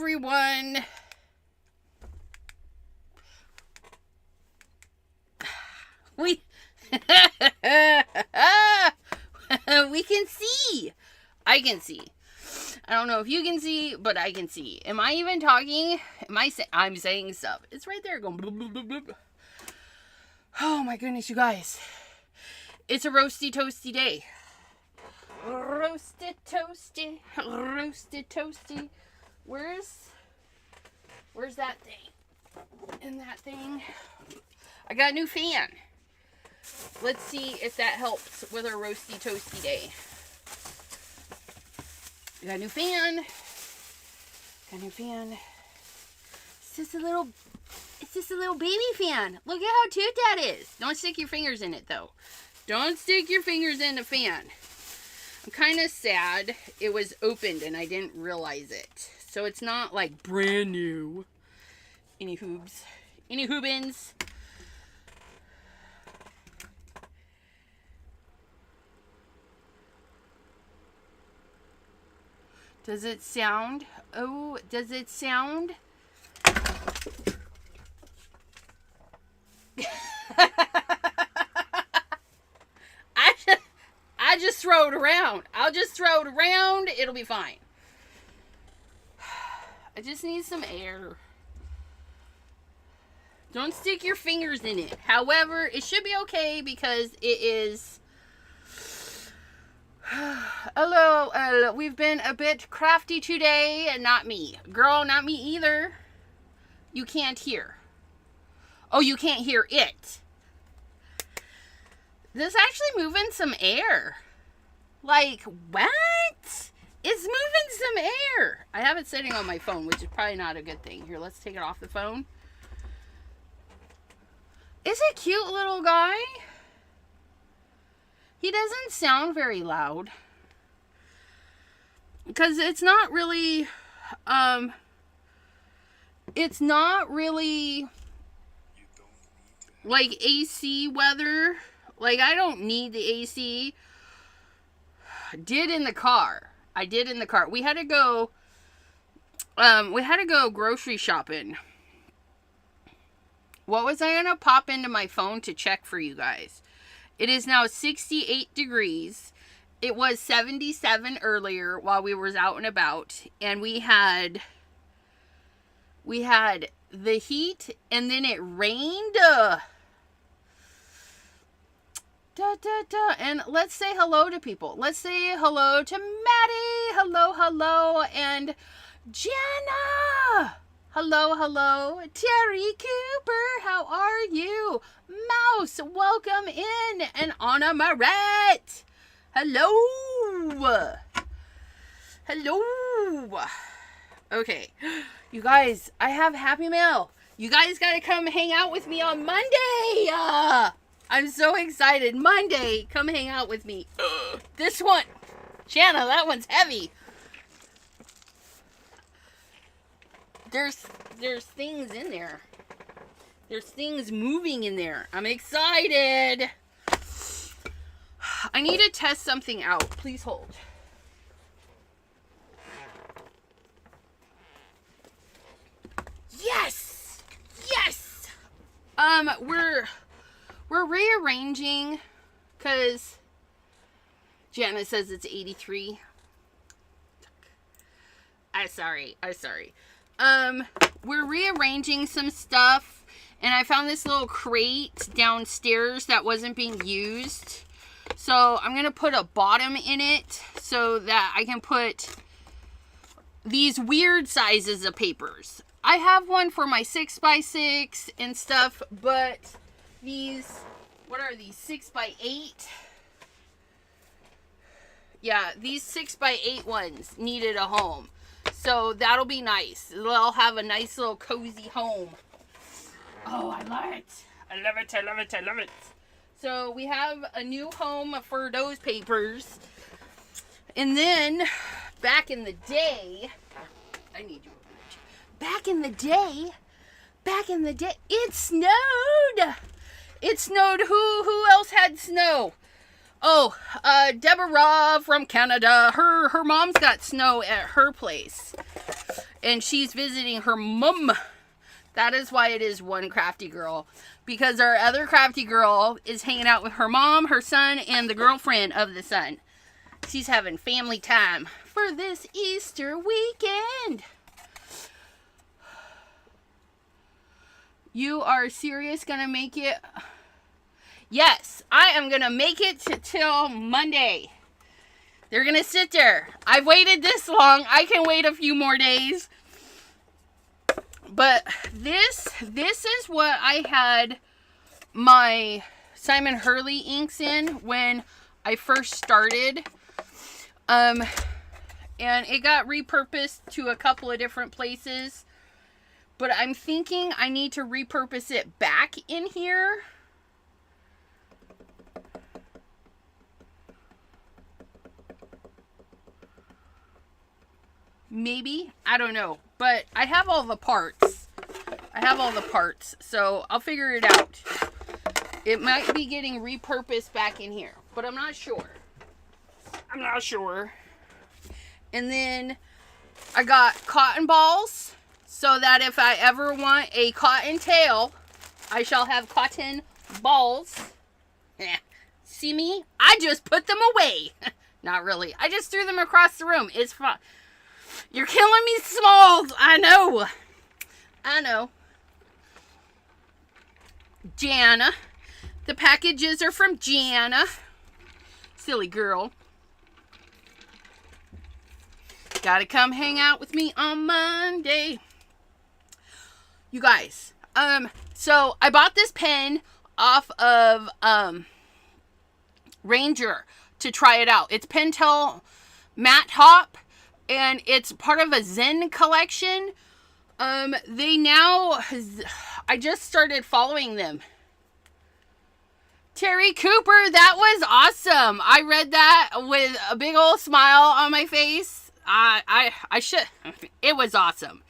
everyone. We we can see. I can see. I don't know if you can see, but I can see. Am I even talking? I'm saying stuff. It's right there going bloop, bloop, bloop, bloop. Oh my goodness, you guys. It's a roasty toasty day. Roasted toasty. Roasted toasty. Where's that thing? And that thing. I got a new fan. Let's see if that helps with our roasty toasty day. I got a new fan. Got a new fan. It's just a little baby fan. Look at how cute that is. Don't stick your fingers in it though. Don't stick your fingers in the fan. I'm kind of sad it was opened and I didn't realize it. So it's not like brand new. Any hoobs? Any hoobins? Does it sound? Oh, does it sound? I just throw it around. I'll just throw it around. It'll be fine. I just need some air. Don't stick your fingers in it. However, it should be okay because it is... Hello, we've been a bit crafty today, and not me. Girl, not me either. You can't hear. Oh, you can't hear it. This actually moving some air. Like, what? It's moving some air. I have it sitting on my phone, which is probably not a good thing. Here, let's take it off the phone. Is a cute little guy. He doesn't sound very loud. Because it's not really, like AC weather. Like, I don't need the AC. I did in the car. We had to go grocery shopping. What was I gonna pop into my phone to check for you guys? It is now 68 degrees. It was 77 earlier while we were out and about. And we had the heat and then it rained. And let's say hello to people. Let's say hello to Maddie. Hello. And Jenna. Hello. Terry Cooper, how are you? Mouse, welcome in. And Anna Maret. Hello. Okay. You guys, I have Happy Mail. You guys got to come hang out with me on Monday. I'm so excited. Monday, come hang out with me. This one. Shanna, that one's heavy. There's things in there. There's things moving in there. I'm excited. I need to test something out. Please hold. Yes! We're rearranging because Jana says it's 83. I'm sorry. We're rearranging some stuff, and I found this little crate downstairs that wasn't being used. So I'm going to put a bottom in it so that I can put these weird sizes of papers. I have one for my 6x6 and stuff, but these, what are these, 6x8? Yeah, these 6x8 ones needed a home. So that'll be nice. They'll have a nice little cozy home. Oh, I love it. So we have a new home for those papers. And then, back in the day, I need you. Back in the day, it snowed. It snowed. Who else had snow? Oh, Deborah from Canada. Her mom's got snow at her place. And she's visiting her mom. That is why it is one crafty girl. Because our other crafty girl is hanging out with her mom, her son, and the girlfriend of the son. She's having family time for this Easter weekend. You are serious gonna make it? Yes, I am gonna make it till Monday. They're gonna sit there. I've waited this long. I can wait a few more days. But this is what I had my Simon Hurley inks in when I first started. And it got repurposed to a couple of different places. But I'm thinking I need to repurpose it back in here. Maybe. I don't know. But I have all the parts. So I'll figure it out. It might be getting repurposed back in here. But I'm not sure. And then I got cotton balls. So that if I ever want a cotton tail, I shall have cotton balls. See me? I just put them away. Not really. I just threw them across the room. It's fun. You're killing me, Smalls. I know. Jana. The packages are from Jana. Silly girl. Gotta come hang out with me on Monday. You guys. So I bought this pen off of Ranger to try it out. It's Pentel Matte Top. And it's part of a Zen collection. I just started following them. Terry Cooper, that was awesome. I read that with a big old smile on my face. It was awesome.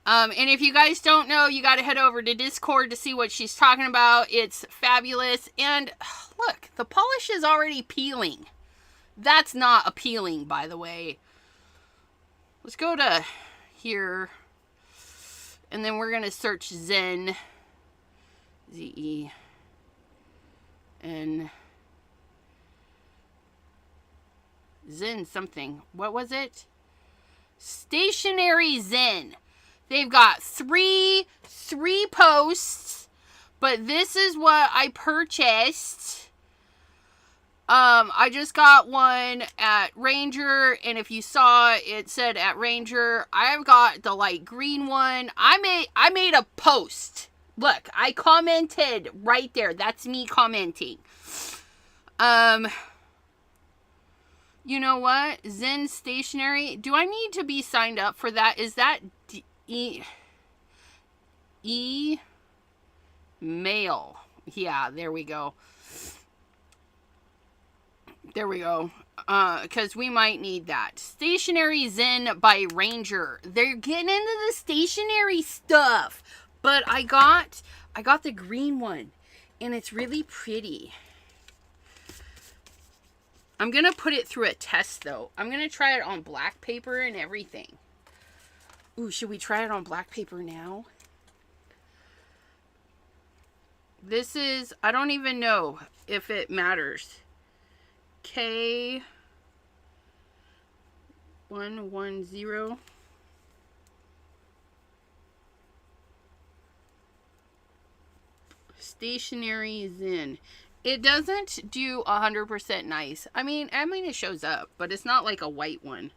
And if you guys don't know, you got to head over to Discord to see what she's talking about. It's fabulous. And look, the polish is already peeling. That's not appealing, by the way. Let's go to here, and then we're going to search Zen, Z-E-N, Zen something. What was it? Stationary Zen. They've got three posts, but this is what I purchased. I just got one at Ranger, and if you saw, it said at Ranger. I've got the light green one. I made a post. Look, I commented right there. That's me commenting. You know what? Zen Stationery. Do I need to be signed up for that? Is that mail? Yeah, there we go. Because we might need that. Stationary Zen by Ranger. They're getting into the stationary stuff. But I got the green one. And it's really pretty. I'm going to put it through a test, though. I'm going to try it on black paper and everything. Ooh, should we try it on black paper now? This is, I don't even know if it matters. K110. Stationary Zen. It doesn't do 100% nice. I mean, it shows up, but it's not like a white one.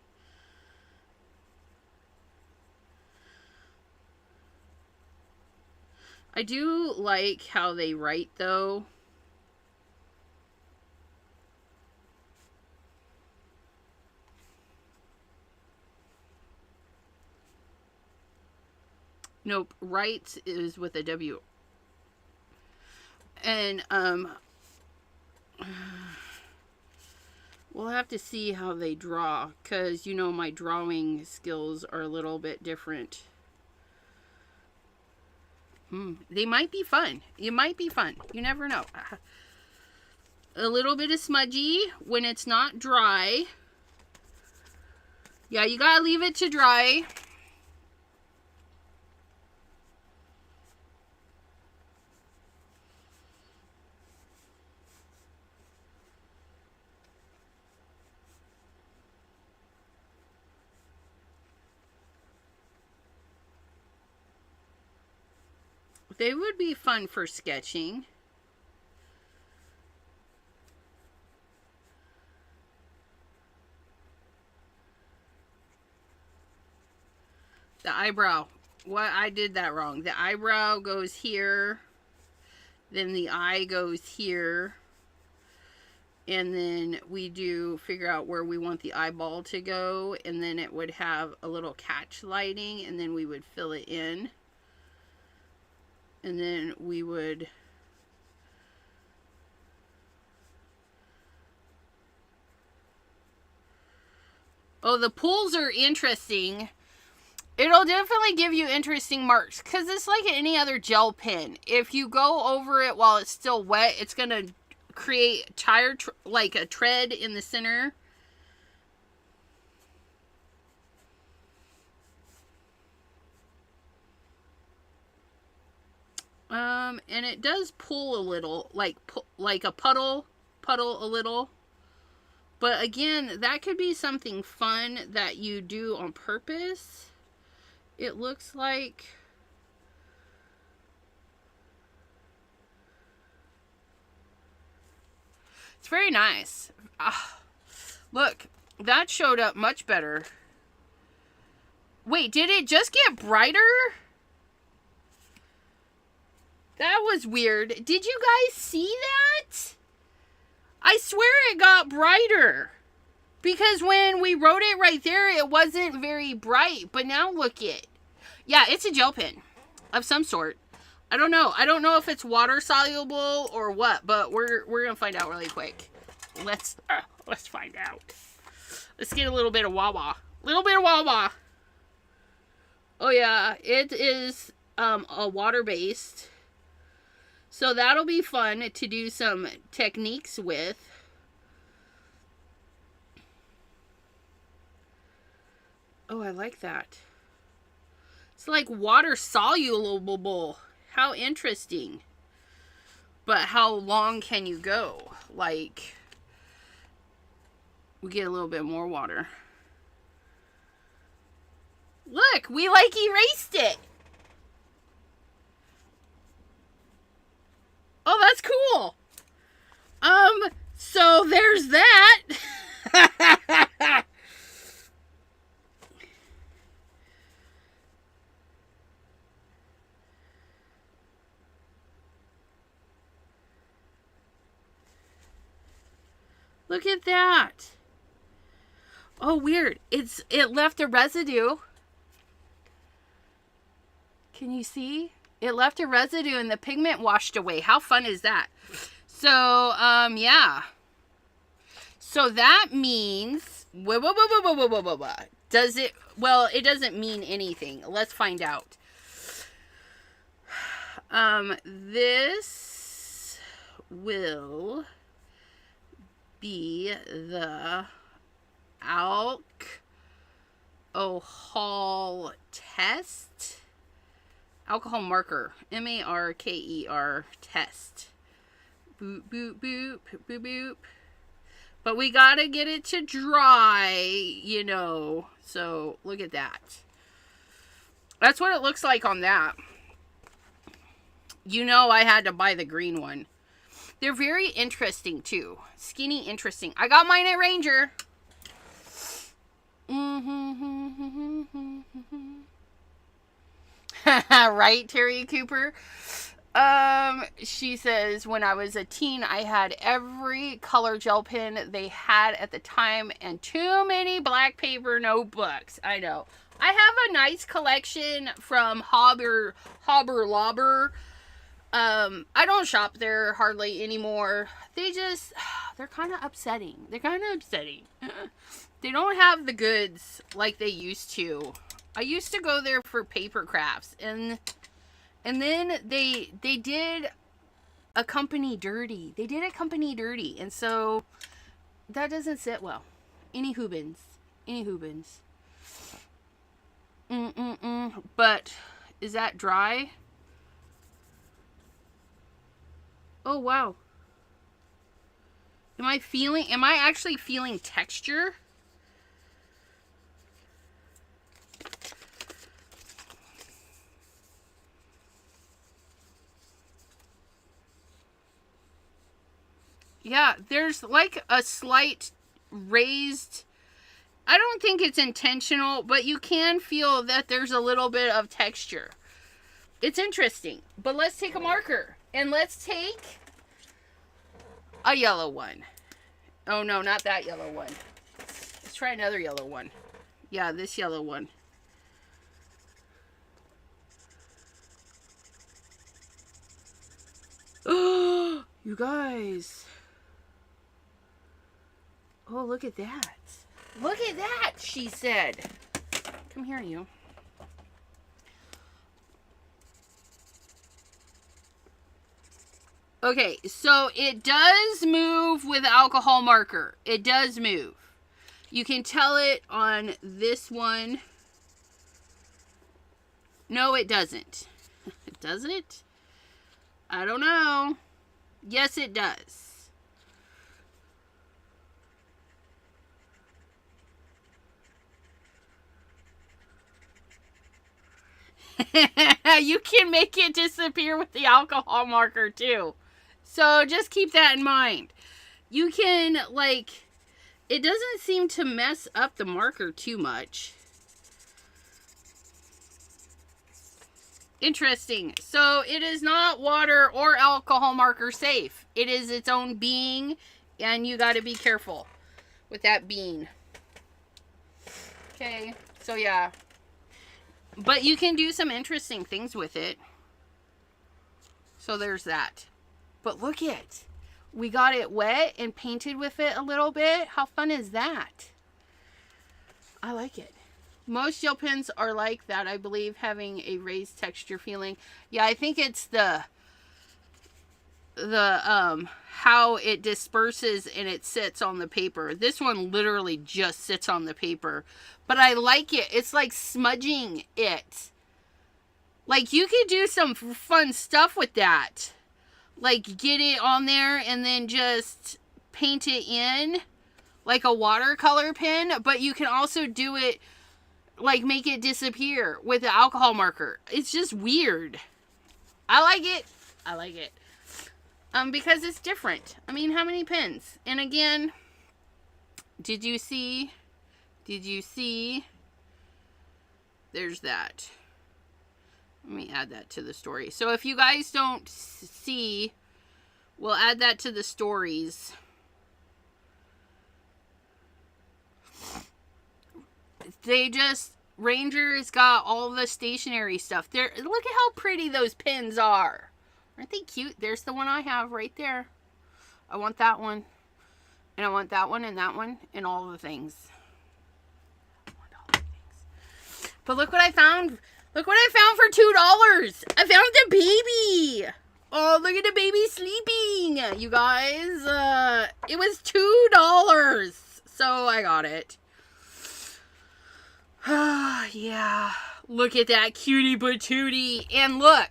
I do like how they write, though. Nope, writes is with a W. And, we'll have to see how they draw, because, you know, my drawing skills are a little bit different. They might be fun. It might be fun. You never know. a little bit of smudgy when it's not dry. Yeah, you gotta leave it to dry. They would be fun for sketching. The eyebrow. What? I did that wrong. The eyebrow goes here. Then the eye goes here. And then we do figure out where we want the eyeball to go. And then it would have a little catch lighting. And then we would fill it in. And then we would... Oh, the pools are interesting. It'll definitely give you interesting marks. Because it's like any other gel pen. If you go over it while it's still wet, it's going to create tire like a tread in the center. And it does pull a little, like a puddle a little. But again, that could be something fun that you do on purpose. It looks like... It's very nice. Look, that showed up much better. Wait, did it just get brighter? That was weird. Did you guys see that? I swear it got brighter. Because when we wrote it right there, it wasn't very bright. But now look it. Yeah, it's a gel pen of some sort. I don't know. I don't know if it's water soluble or what, but we're gonna find out really quick. Let's find out. Let's get a little bit of Wawa. Little bit of Wawa. Oh yeah, it is a water-based. So that'll be fun to do some techniques with. Oh, I like that. It's like water soluble. How interesting. But how long can you go? Like, we get a little bit more water. Look, we like erased it. Oh, that's cool. So there's that. Look at that. Oh, weird. It left a residue. Can you see? It left a residue and the pigment washed away. How fun is that? So, yeah. So that means... Does it... Well, it doesn't mean anything. Let's find out. This will be the alcohol test. Alcohol marker. M-A-R-K-E-R test. Boop, boop, boop, boop, boop. But we gotta get it to dry, you know. So, look at that. That's what it looks like on that. You know I had to buy the green one. They're very interesting, too. Skinny, interesting. I got mine at Ranger. Right, Terry Cooper? She says, when I was a teen, I had every color gel pen they had at the time and too many black paper notebooks. I know. I have a nice collection from Hobber Lobber. I don't shop there hardly anymore. They're kind of upsetting. They don't have the goods like they used to. I used to go there for paper crafts, and then they did a company dirty. They did a company dirty. And so that doesn't sit well. Any hoobins. But is that dry? Oh, wow. Am I actually feeling texture? Yeah, there's like a slight raised, I don't think it's intentional, but you can feel that there's a little bit of texture. It's interesting. But let's take a marker. And let's take a yellow one. Oh no, not that yellow one. Let's try another yellow one. Yeah, this yellow one. Oh, you guys. Oh, look at that. Look at that, she said. Come here, you. Okay, so it does move with alcohol marker. It does move. You can tell it on this one. No, it doesn't. Does it? I don't know. Yes, it does. You can make it disappear with the alcohol marker too. So just keep that in mind. You can, like, it doesn't seem to mess up the marker too much. Interesting. So it is not water or alcohol marker safe. It is its own being, and you got to be careful with that being. Okay, so yeah. But you can do some interesting things with it. So there's that. But look it. We got it wet and painted with it a little bit. How fun is that? I like it. Most gel pens are like that, I believe, having a raised texture feeling. Yeah, I think it's the how it disperses and it sits on the paper. This one literally just sits on the paper. But I like it. It's like smudging it. Like, you could do some fun stuff with that. Like, get it on there and then just paint it in like a watercolor pen. But you can also do it, like, make it disappear with the alcohol marker. It's just weird. I like it. I like it. Because it's different. I mean, how many pens? And again, did you see? There's that. Let me add that to the story. So if you guys don't see, we'll add that to the stories. They just, Ranger's got all the stationery stuff. There, look at how pretty those pins are. Aren't they cute? There's the one I have right there. I want that one. And I want that one and that one and all the things. I want all the things. But look what I found. Look what I found for $2. I found the baby. Oh, look at the baby sleeping. You guys, it was $2. So I got it. Yeah. Look at that cutie patootie. And look,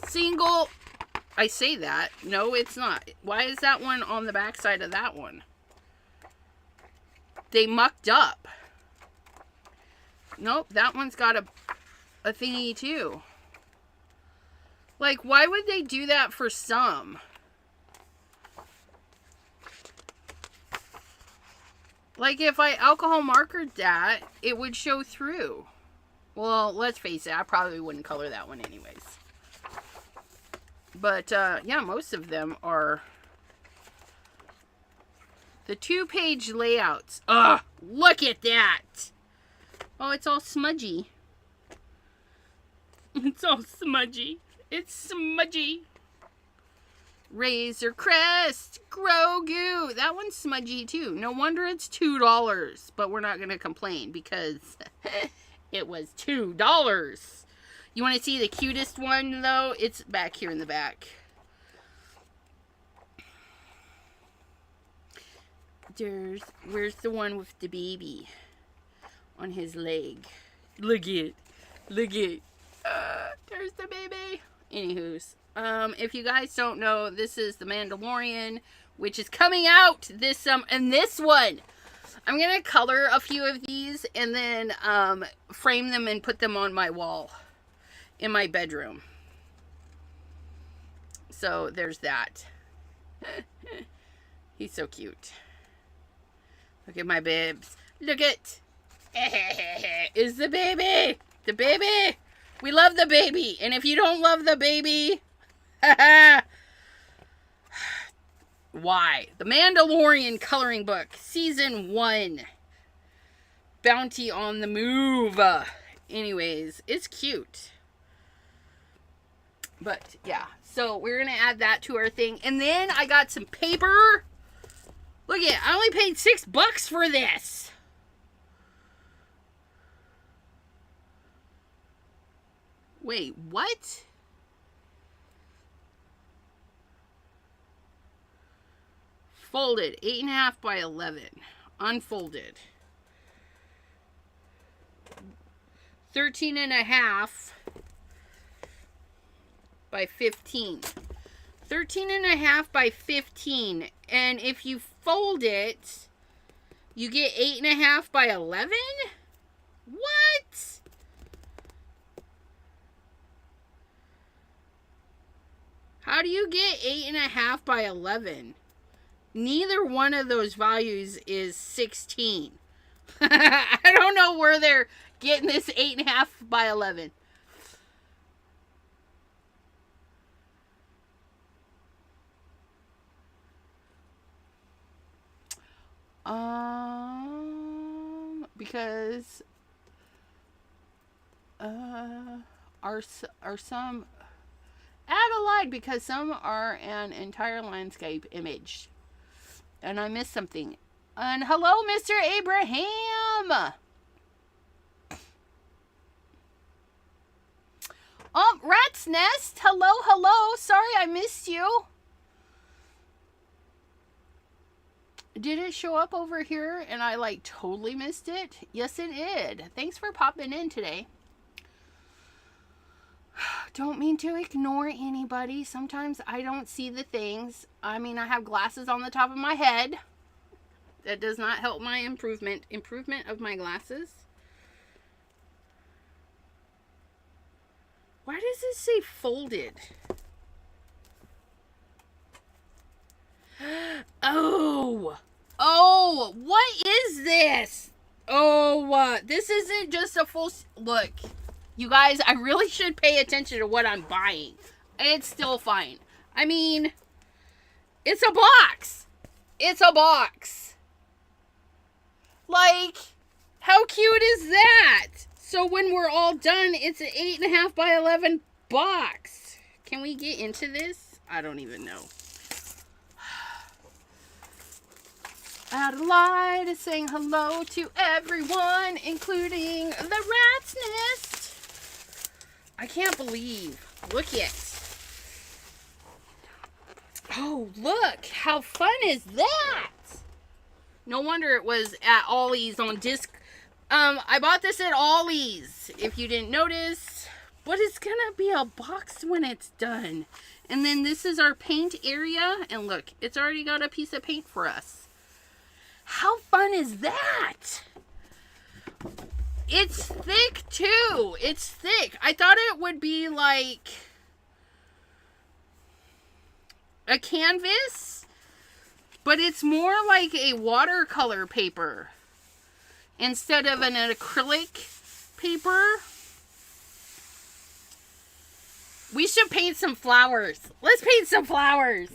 single. I say that. No, it's not. Why is that one on the back side of that one? They mucked up. Nope, that one's got a thingy too. Like, why would they do that for some? Like, if I alcohol markered that, it would show through. Well, let's face it, I probably wouldn't color that one anyways. But, yeah, most of them are the 2-page layouts. Ugh, look at that. Oh, it's all smudgy. It's all smudgy. It's smudgy. Razor Crest, Grogu. That one's smudgy too. No wonder it's $2. But we're not going to complain because it was $2. You want to see the cutest one though? It's back here in the back. Where's the one with the baby on his leg? Look it. Look it. There's the baby. Anywho's. If you guys don't know, this is The Mandalorian, which is coming out this and this one. I'm gonna color a few of these and then frame them and put them on my wall in my bedroom. So there's that. He's so cute. Look at my bibs. Look at. Is the baby. The baby. We love the baby. And if you don't love the baby, why? The Mandalorian coloring book, season 1. Bounty on the move. Anyways, it's cute. But yeah, so we're gonna add that to our thing. And then I got some paper. Look at it. I only paid $6 for this. Wait, what? Folded, 8.5 by 11. Unfolded. 13.5 by 15. 13.5 by 15. And if you fold it, you get 8.5 by 11? What? How do you get 8.5 by 11? Neither one of those values is 16. I don't know where they're getting this 8.5 by 11. Because are some Adelaide, because some are an entire landscape image. And I missed something. And hello, Mr. Abraham. Rat's Nest. Hello, hello. Sorry I missed you. Did it show up over here and I like totally missed it? Yes, it did. Thanks for popping in today. Don't mean to ignore anybody. Sometimes I don't see the things. I mean, I have glasses on the top of my head. That does not help my improvement of my glasses. Why does it say folded? Oh, what is this? This isn't just a full look. You guys, I really should pay attention to what I'm buying. It's still fine. I mean, it's a box. It's a box. Like, how cute is that? So when we're all done, it's an 8.5 by 11 box. Can we get into this? I don't even know. Adelaide is saying hello to everyone, including the Rat's Nest. I can't believe. Look it. Oh, look. How fun is that? No wonder it was at Ollie's on disc. I bought this at Ollie's, if you didn't notice. But it's going to be a box when it's done. And then this is our paint area. And look, it's already got a piece of paint for us. How fun is that? It's thick too. It's thick. I thought it would be like a canvas, but it's more like a watercolor paper instead of an acrylic paper. We should paint some flowers. Let's paint some flowers.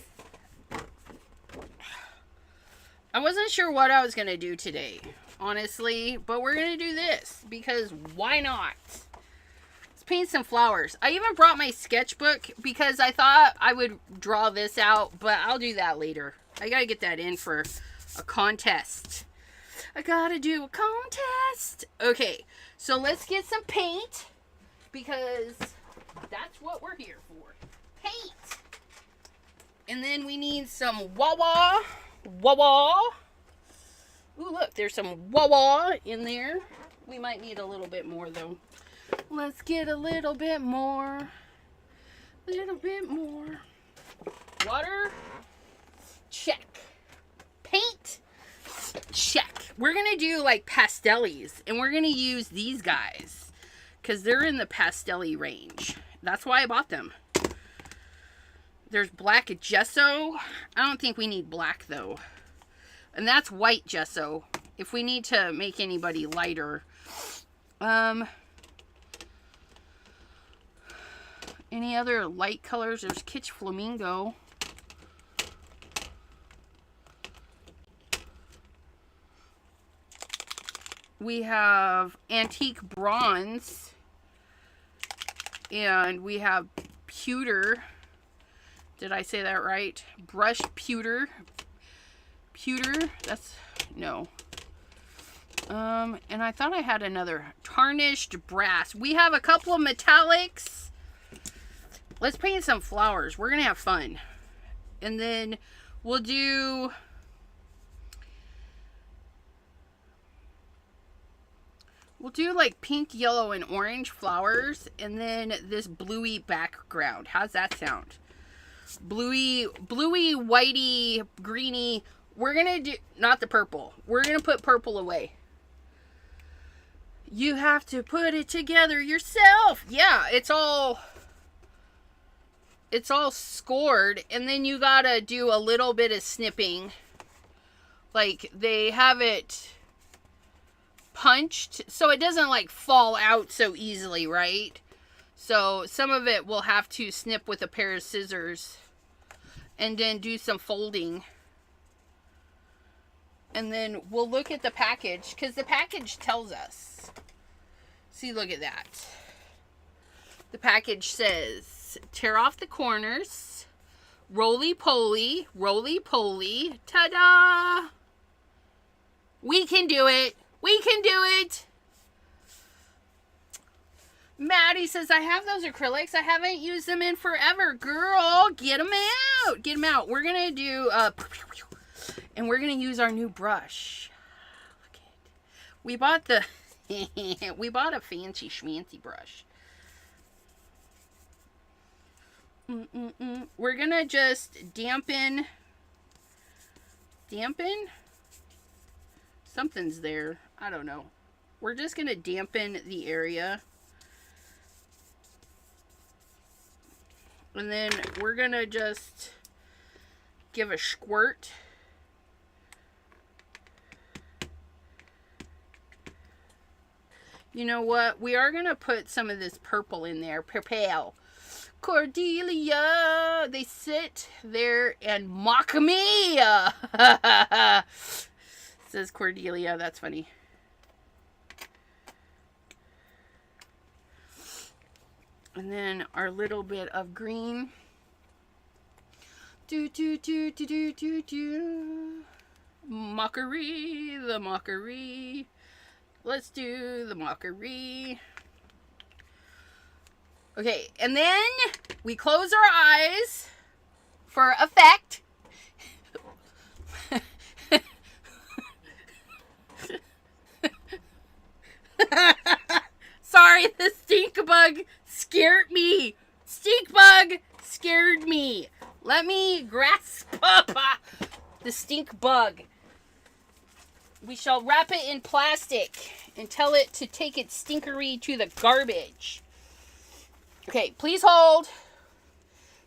I wasn't sure what I was going to do today, honestly, but we're going to do this because why not? Let's paint some flowers. I even brought my sketchbook because I thought I would draw this out, but I'll do that later. I got to get that in for a contest. I got to do a contest. Okay, so let's get some paint because that's what we're here for. Paint. And then we need some Wawa. Ooh, look, there's some wah-wah in there. We might need a little bit more, though. Let's get a little bit more. Little bit more. Water. Check. Paint. Check. We're going to do, like, pastellies. And we're going to use these guys. Because they're in the pastelly range. That's why I bought them. There's black gesso. I don't think we need black, though. And that's white gesso. If we need to make anybody lighter. Any other light colors? There's Kitsch Flamingo. We have Antique Bronze. And we have Pewter. Did I say that right? Brush Pewter. Pewter. That's... no. And I thought I had another. Tarnished Brass. We have a couple of metallics. Let's paint some flowers. We're going to have fun. And then we'll do... we'll do like pink, yellow, and orange flowers. And then this bluey background. How's that sound? Bluey, whitey, greeny. We're going to do... not the purple. We're going to put purple away. You have to put it together yourself. Yeah, it's all scored. And then you got to do a little bit of snipping. Like, they have it punched so it doesn't, like, fall out so easily, right? So some of it we'll have to snip with a pair of scissors. And then do some folding. And then we'll look at the package, because the package tells us. See, look at that. The package says, tear off the corners, roly-poly, ta-da! We can do it! We can do it! Maddie says, I have those acrylics. I haven't used them in forever. Girl, get them out! Get them out. We're going to do... and we're going to use our new brush. Look at it. We bought the... we bought a fancy schmancy brush. We're going to just dampen... dampen? Something's there. I don't know. We're just going to dampen the area. And then we're going to just give a squirt. You know what? We are going to put some of this purple in there. Purple. Cordelia. They sit there and mock me. Says Cordelia. That's funny. And then our little bit of green. Mockery. The mockery. Let's do the mockery. Okay, and then we close our eyes for effect. Sorry, the stink bug scared me. Stink bug scared me. Let me grasp up the stink bug. We shall wrap it in plastic and tell it to take its stinkery to the garbage. Okay, please hold.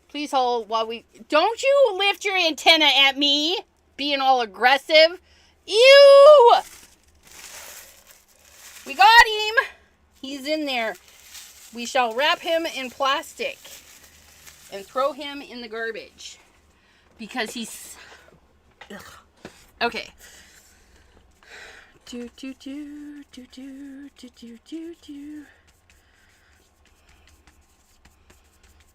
Please hold while we... don't you lift your antenna at me, being all aggressive. Ew! We got him. He's in there. We shall wrap him in plastic and throw him in the garbage because he's... ugh. Okay. Do, do, do, do, do, do, do, do, do.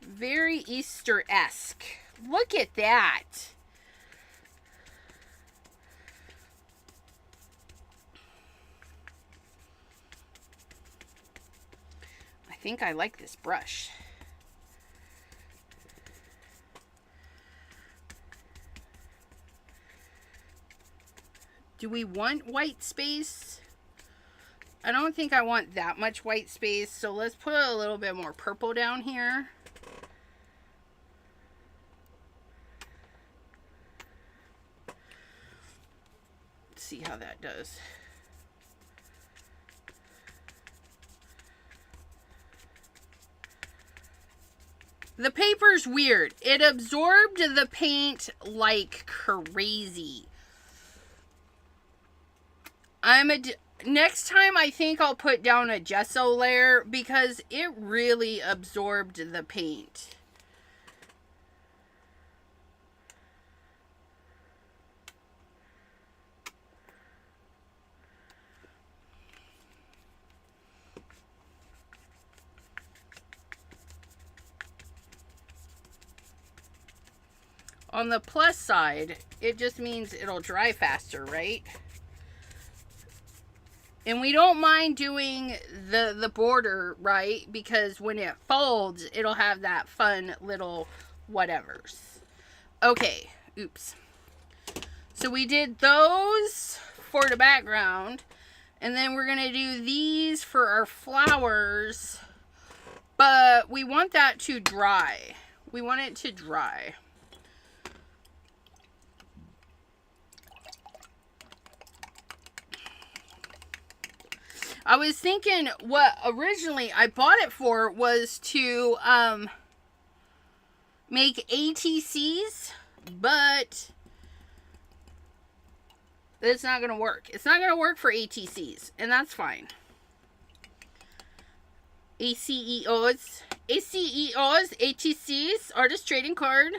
Very Easter-esque. Look at that. I think I like this brush. Do we want white space? I don't think I want that much white space, so let's put a little bit more purple down here. Let's see how that does. The paper's weird. It absorbed the paint like crazy. Next time I think I'll put down a gesso layer because it really absorbed the paint. On the plus side, it just means it'll dry faster, right? And we don't mind doing the border, right? Because when it folds, it'll have that fun little whatevers. Okay, oops. So we did those for the background. And then we're going to do these for our flowers. But we want that to dry. We want it to dry. I was thinking what originally I bought it for was to make ATCs, but it's not going to work. It's not going to work for ATCs, and that's fine. ACEOs, ATCs, Artist Trading Card.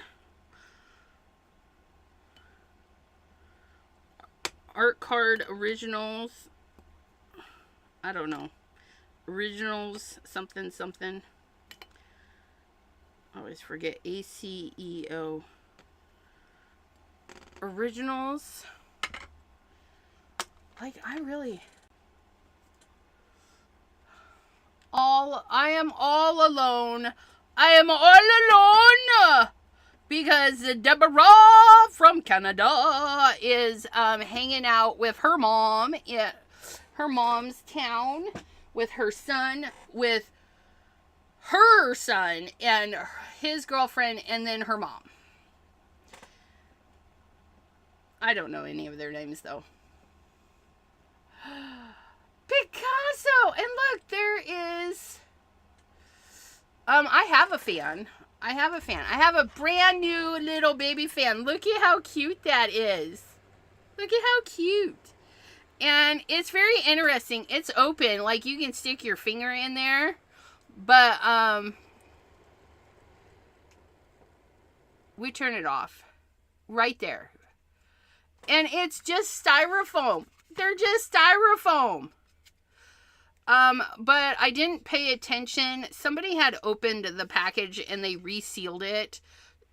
Art Card Originals. I don't know. Originals, something, something. I always forget. ACEO. Originals. Like, I really... I am all alone. I am all alone. Because Deborah from Canada is hanging out with her mom in her mom's town with her son, and his girlfriend, and then her mom. I don't know any of their names, though. Picasso! And look, there is... I have a fan. I have a brand new little baby fan. Look at how cute that is. Look at how cute. And it's very interesting. It's open. Like, you can stick your finger in there. But, we turn it off. Right there. And it's just styrofoam. They're just styrofoam. But I didn't pay attention. Somebody had opened the package and they resealed it.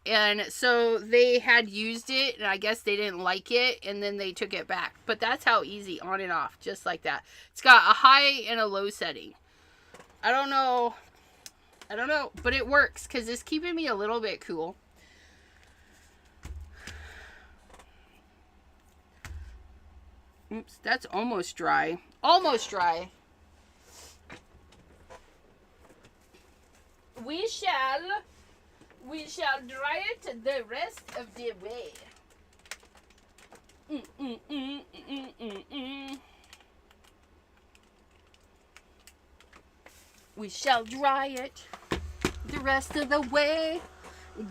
And so they had used it, and I guess they didn't like it, and then they took it back. But that's how easy, on and off, just like that. It's got a high and a low setting. I don't know, but it works, because it's keeping me a little bit cool. Oops, that's almost dry. Almost dry. We shall dry it the rest of the way. We shall dry it the rest of the way.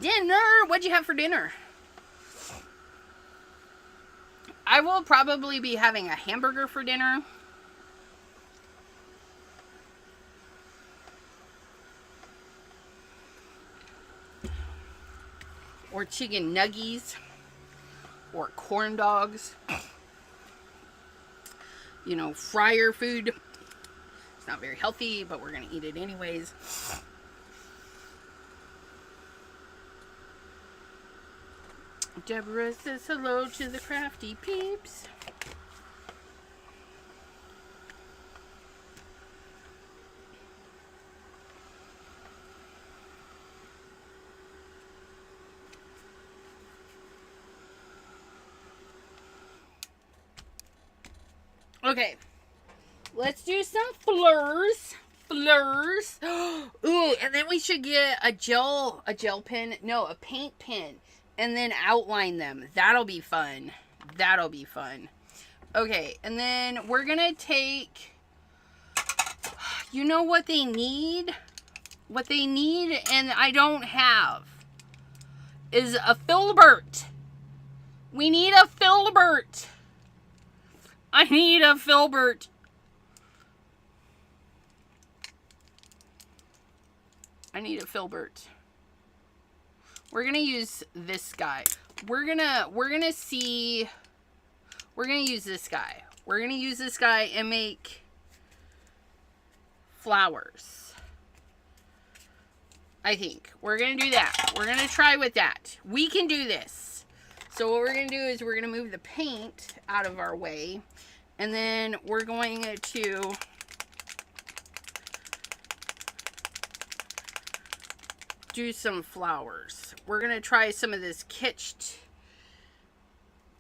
Dinner! What'd you have for dinner? I will probably be having a hamburger for dinner. Or chicken nuggies. Or corn dogs. You know, fryer food. It's not very healthy, but we're going to eat it anyways. Deborah says hello to the crafty peeps. Okay. Let's do some fleurs. Fleurs. Ooh, and then we should get a gel pen. No, a paint pen. And then outline them. That'll be fun. That'll be fun. Okay, and then we're gonna take, you know what they need? What they need, and I don't have, is a filbert. We need a filbert. I need a filbert. I need a filbert. We're gonna use this guy. We're gonna use this guy. We're gonna use this guy and make flowers. I think we're gonna do that. We're gonna try with that. We can do this. So what we're gonna do is we're gonna move the paint out of our way, and then we're going to do some flowers. We're gonna try some of this kitsch.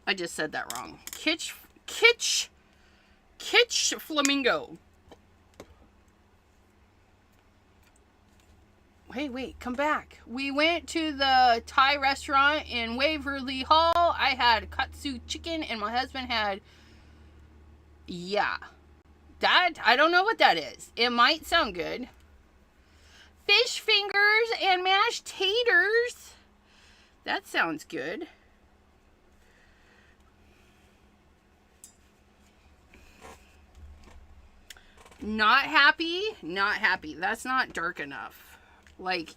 I just said that wrong. Kitsch flamingo. Wait, come back. We went to the Thai restaurant in Waverly Hall. I had katsu chicken and my husband had, yeah. That, I don't know what that is. It might sound good. Fish fingers and mashed taters. That sounds good. Not happy? Not happy. That's not dark enough. Like,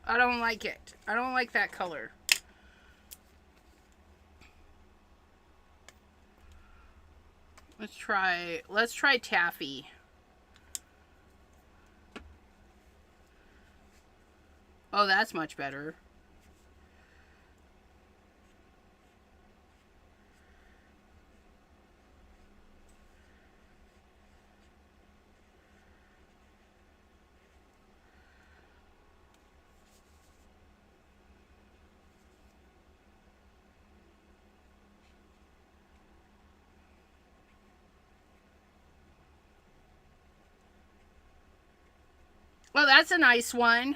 I don't like it. I don't like that color. Let's try taffy. Oh, that's much better. Well, that's a nice one.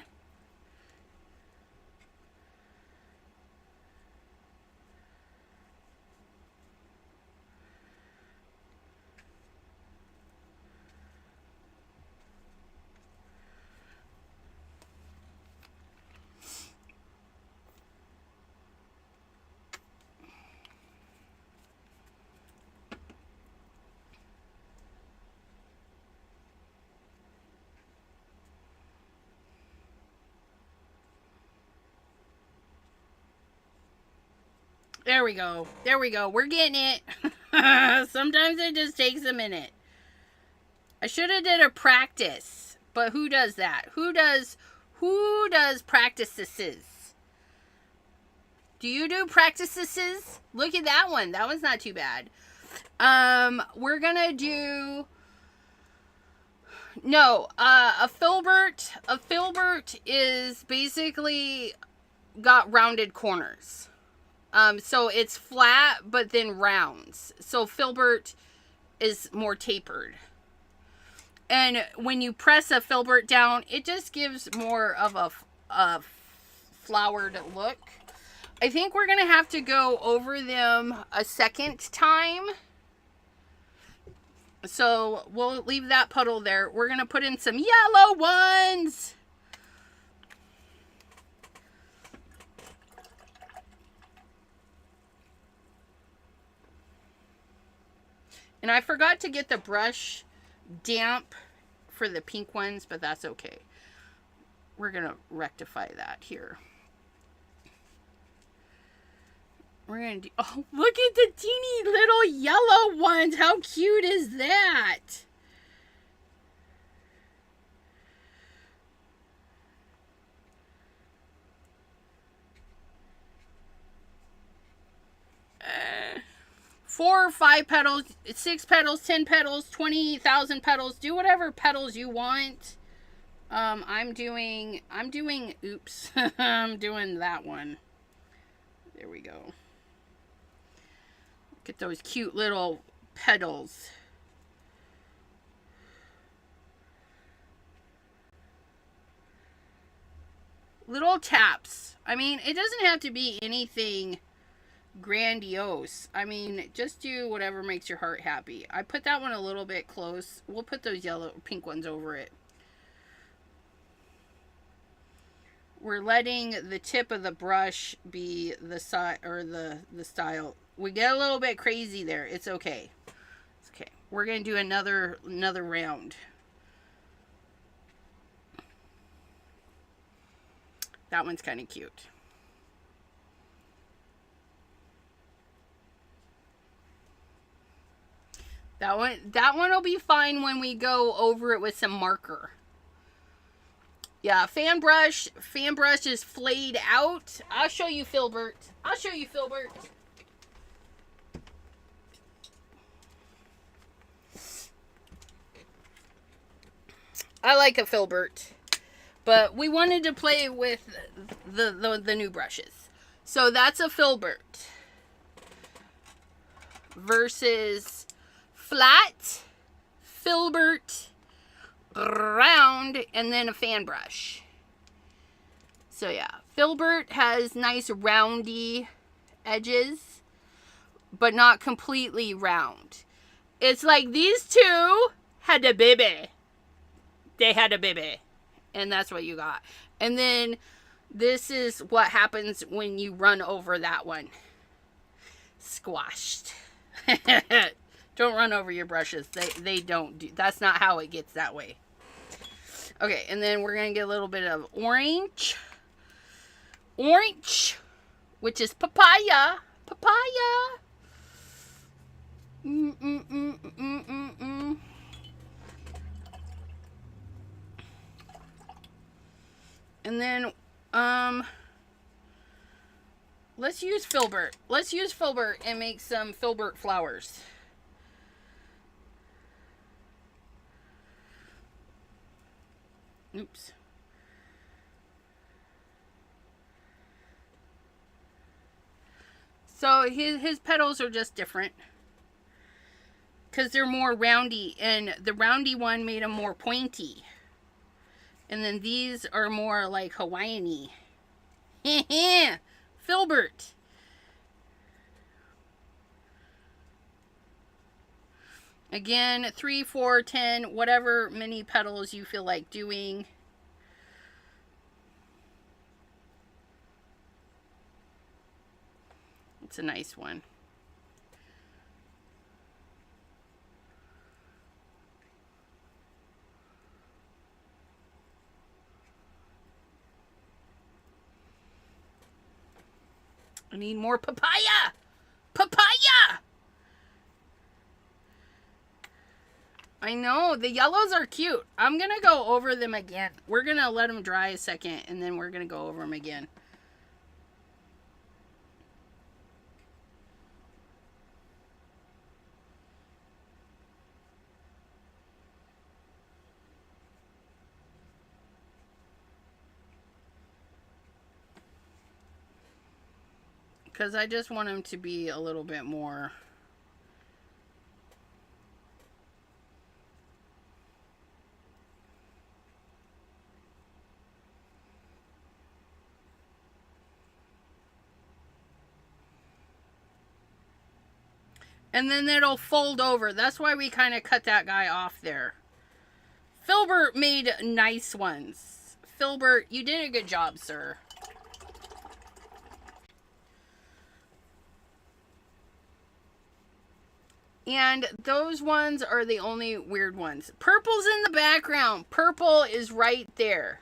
There we go. There we go. We're getting it. Sometimes it just takes a minute. I should have did a practice, but who does that? Who does practices? Do you do practices? Look at that one. That one's not too bad. We're gonna do, no, a filbert. A filbert is basically got rounded corners. So it's flat, but then rounds. So filbert is more tapered. And when you press a filbert down, it just gives more of a flowered look. I think we're going to have to go over them a second time. So we'll leave that puddle there. We're going to put in some yellow ones. And I forgot to get the brush damp for the pink ones, but that's okay. We're going to rectify that here. we're going to do... Oh, look at the teeny little yellow ones. How cute is that? Four or 5 petals, 6 petals, 10 petals, 20,000 petals. Do whatever petals you want. I'm doing, oops, I'm doing that one. There we go. Look at those cute little petals. Little taps. I mean, it doesn't have to be anything grandiose. I mean, just do whatever makes your heart happy. I put that one a little bit close. We'll put those pink ones over it. We're letting the tip of the brush be the side or the style. We get a little bit crazy there. It's okay. It's okay. We're gonna do another round. That one's kind of cute. That one will be fine when we go over it with some marker. Yeah, fan brush is flayed out. I'll show you, Filbert. I'll show you, Filbert. I like a Filbert, but we wanted to play with the new brushes. So that's a Filbert versus flat, Filbert, round, and then a fan brush. So yeah, Filbert has nice roundy edges, but not completely round. It's like these two had a baby. They had a baby, and that's what you got. And then this is what happens when you run over that one. Squashed. Don't run over your brushes. They don't do. That's not how it gets that way. Okay, and then we're going to get a little bit of orange. Orange, which is papaya. Papaya. And then, let's use Filbert. Let's use Filbert and make some Filbert flowers. Oops. So his petals are just different because they're more roundy, and the roundy one made them more pointy. And then these are more like Hawaiian-y. Filbert. Again, 3, 4, 10, whatever many petals you feel like doing. It's a nice one. I need more papaya! Papaya! I know, the yellows are cute. I'm going to go over them again. We're going to let them dry a second, and then we're going to go over them again. Because I just want them to be a little bit more... And then it'll fold over. That's why we kind of cut that guy off there. Filbert made nice ones. Filbert, you did a good job, sir. And those ones are the only weird ones. Purple's in the background. Purple is right there.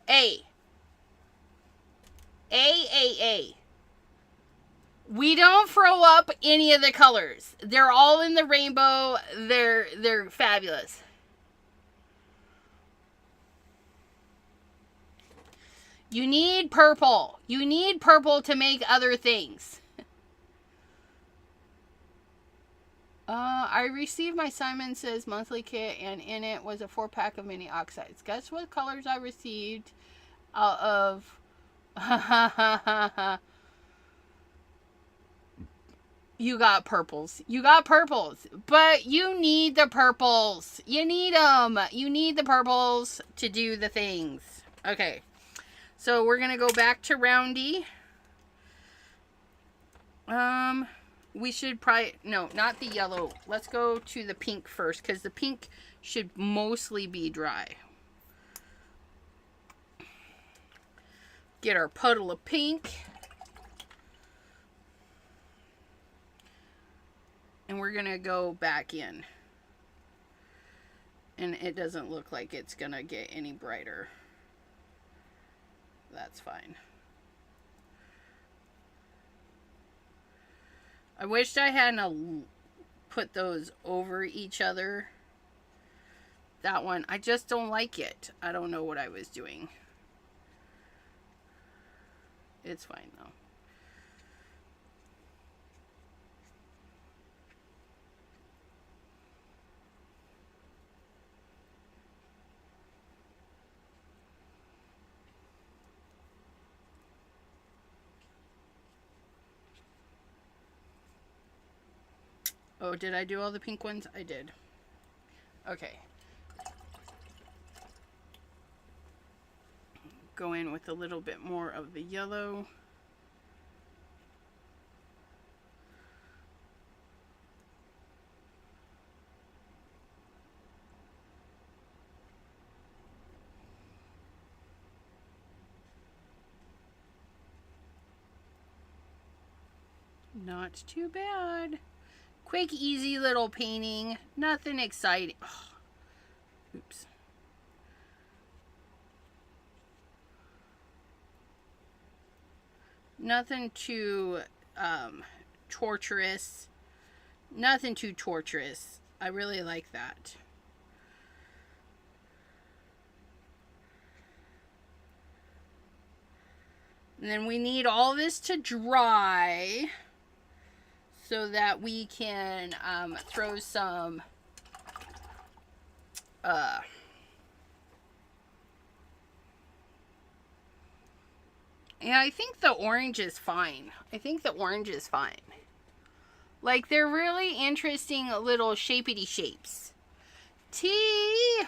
A. We don't throw up any of the colors. They're all in the rainbow. They're fabulous. You need purple. You need purple to make other things. I received my Simon Says monthly kit, and in it was a 4-pack of mini oxides. Guess what colors I received out of... You got purples. You got purples. But you need the purples. You need them. You need the purples to do the things. Okay. So we're going to go back to Roundy. We should probably... No, not the yellow. Let's go to the pink first, because the pink should mostly be dry. Get our puddle of pink. And we're going to go back in. And it doesn't look like it's going to get any brighter. That's fine. I wished I hadn't put those over each other. That one, I just don't like it. I don't know what I was doing. It's fine though. Oh, did I do all the pink ones? I did. Okay. Go in with a little bit more of the yellow. Not too bad. Quick, easy little painting. Nothing exciting. Oh, oops. Nothing too torturous. Nothing too torturous. I really like that. And then we need all this to dry, so that we can throw some yeah, I think the orange is fine. I think the orange is fine. Like, they're really interesting little shapety shapes. I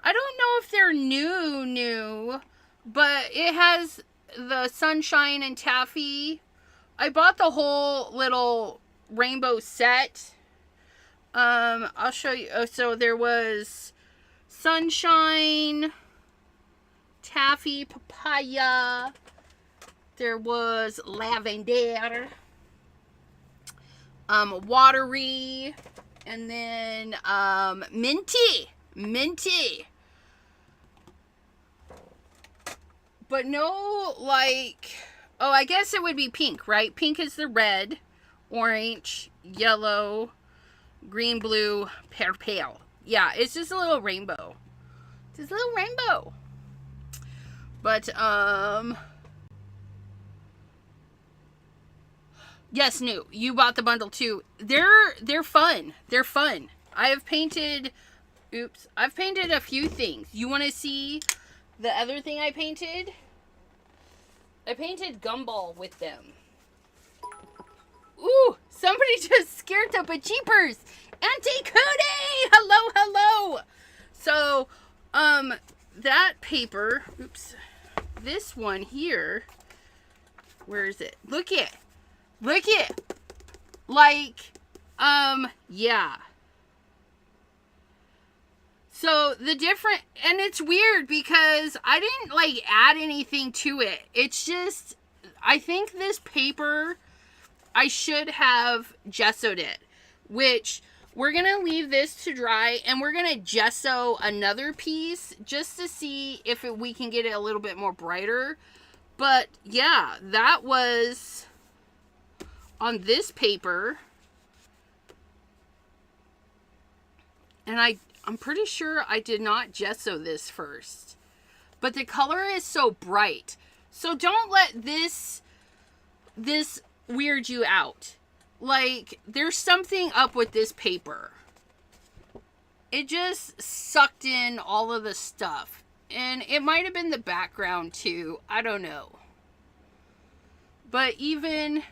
don't know if they're new, but it has the sunshine and taffy. I bought the whole little rainbow set. I'll show you. Oh, so there was sunshine, taffy, papaya. There was lavender, watery, and then minty. But no, like... Oh, I guess it would be pink, right? Pink is the red, orange, yellow, green, blue, pale. Yeah, it's just a little rainbow. Just a little rainbow. But, yes, new. You bought the bundle too. They're fun. They're fun. I've painted a few things. You want to see the other thing I painted? I painted gumball with them. Ooh, somebody just scared the bejeepers. Auntie Cootie! Hello. So, that paper, this one here, where is it? Look it. Like, yeah. So the different, and it's weird because I didn't like add anything to it. It's just, I think this paper, I should have gessoed it, which we're going to leave this to dry and we're going to gesso another piece just to see if we can get it a little bit more brighter. But yeah, that was on this paper. And I'm pretty sure I did not gesso this first. But the color is so bright. So don't let this weird you out. Like, there's something up with this paper. It just sucked in all of the stuff. And it might have been the background too. I don't know. But even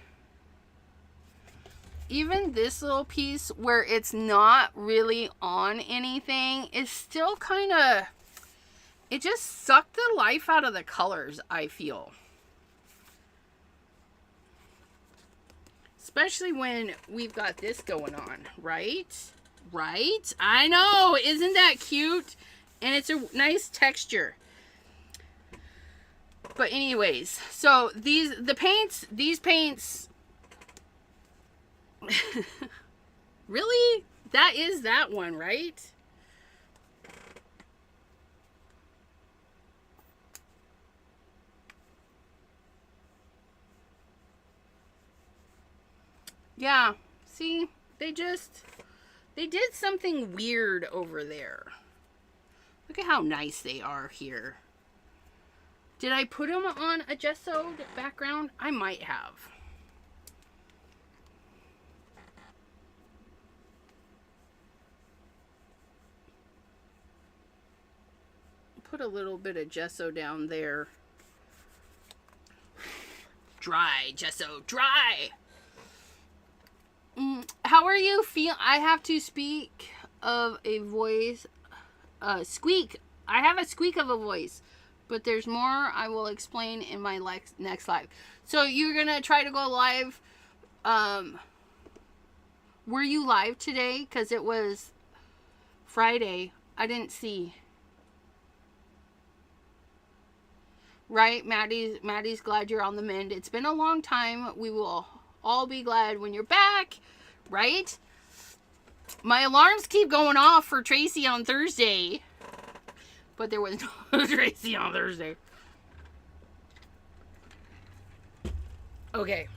this little piece where it's not really on anything is still kind of, it just sucked the life out of the colors, I feel. Especially when we've got this going on, right? Right? I know, isn't that cute? And it's a nice texture. But anyways, so these paints, really? That is that one, right? Yeah, see, they did something weird over there. Look at how nice they are here. Did I put them on a gessoed background? I might have. Put a little bit of gesso down there. Dry, gesso, dry! How are you feeling? I have to speak of a voice. Squeak. I have a squeak of a voice. But there's more I will explain in my next live. So you're going to try to go live. Were you live today? Because it was Friday. I didn't see. Right? Maddie's glad you're on the mend. It's been a long time. We will all be glad when you're back. Right? My alarms keep going off for Tracy on Thursday. But there was no Tracy on Thursday. Okay.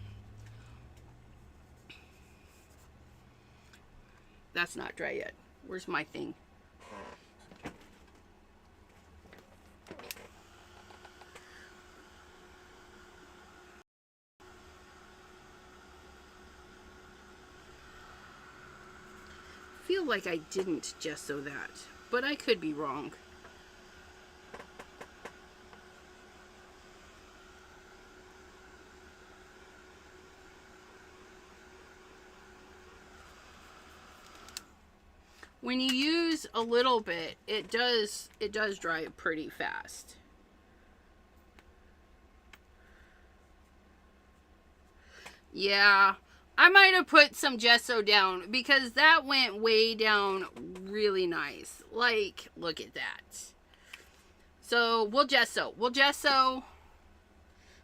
That's not dry yet. Where's my thing? I feel like I didn't gesso that, but I could be wrong. When you use a little bit, it does dry pretty fast. Yeah, I might have put some gesso down because that went way down really nice. Like, look at that. So we'll gesso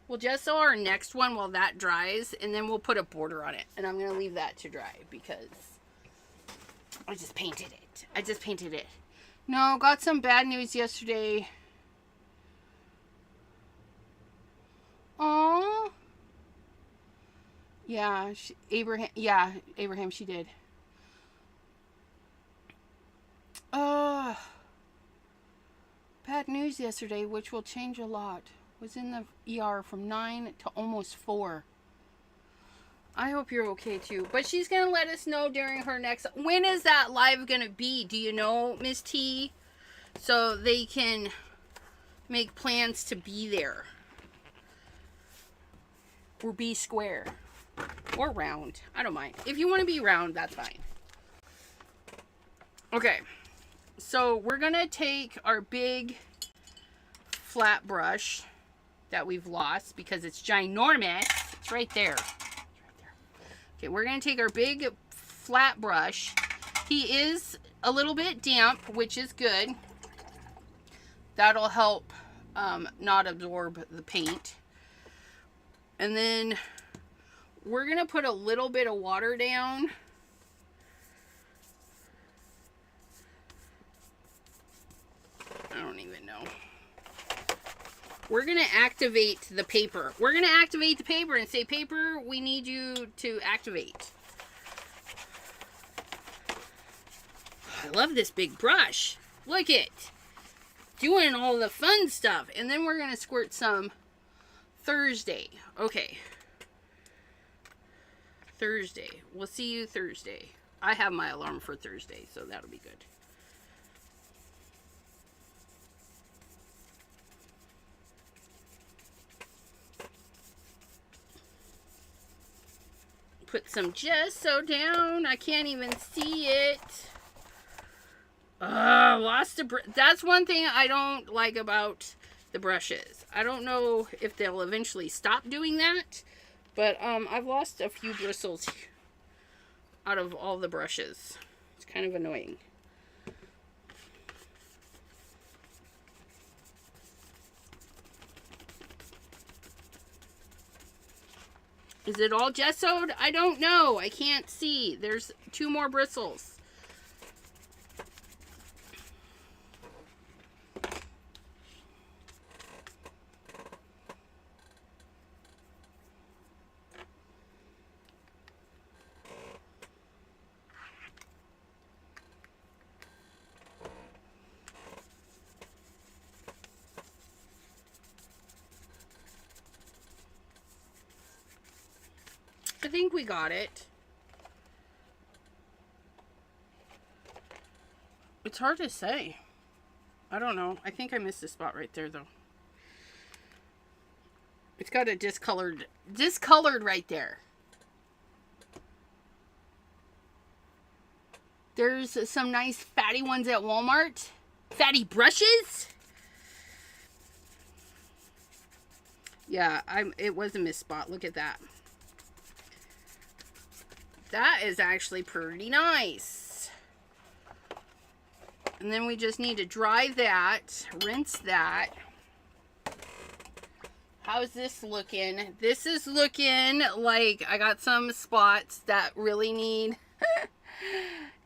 our next one while that dries, and then we'll put a border on it. And I'm gonna leave that to dry because I just painted it. No, got some bad news yesterday. Aww. Yeah, Abraham, she did. Bad news yesterday, which will change a lot. Was in the ER from 9 to almost 4. I hope you're okay too. But she's going to let us know during her next... When is that live going to be? Do you know, Miss T? So they can make plans to be there. Or be square. Or round. I don't mind. If you want to be round, that's fine. Okay. So we're going to take our big flat brush that we've lost because it's ginormous. It's right there. Okay, we're going to take our big flat brush. He is a little bit damp, which is good. That'll help not absorb the paint. And then we're going to put a little bit of water down. I don't even know. we're going to activate the paper. We're going to activate the paper and say, paper, we need you to activate. I love this big brush. Look it. Doing all the fun stuff. And then we're going to squirt some Thursday. Okay. Thursday. We'll see you Thursday. I have my alarm for Thursday, so that'll be good. Put some gesso down. I can't even see it. Lost a that's one thing I don't like about the brushes. I don't know if they'll eventually stop doing that, but I've lost a few bristles out of all the brushes. It's kind of annoying. Is it all gessoed? I don't know. I can't see. There's 2 more bristles. I think we got it. It's hard to say. I don't know. I think I missed a spot right there, though. It's got a discolored right there. There's some nice fatty ones at Walmart. Fatty brushes. Yeah, it was a missed spot. Look at that. That is actually pretty nice. And then we just need to dry that, rinse that. How's this looking? This is looking like I got some spots that really need...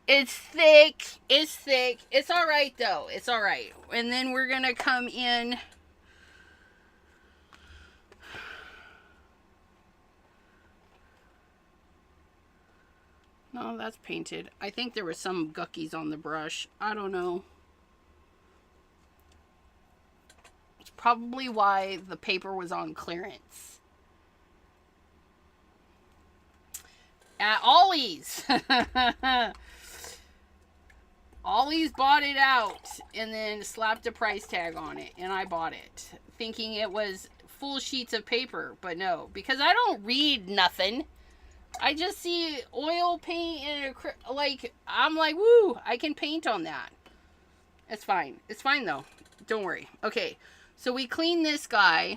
It's thick. It's thick. It's all right, though. It's all right. And then we're going to come in... No, that's painted. I think there were some guckies on the brush. I don't know. It's probably why the paper was on clearance. At Ollie's. Ollie's bought it out and then slapped a price tag on it. And I bought it thinking it was full sheets of paper. But no, because I don't read nothing. I just see oil paint and I'm like, woo, I can paint on that. It's fine. It's fine though. Don't worry. Okay. So we clean this guy.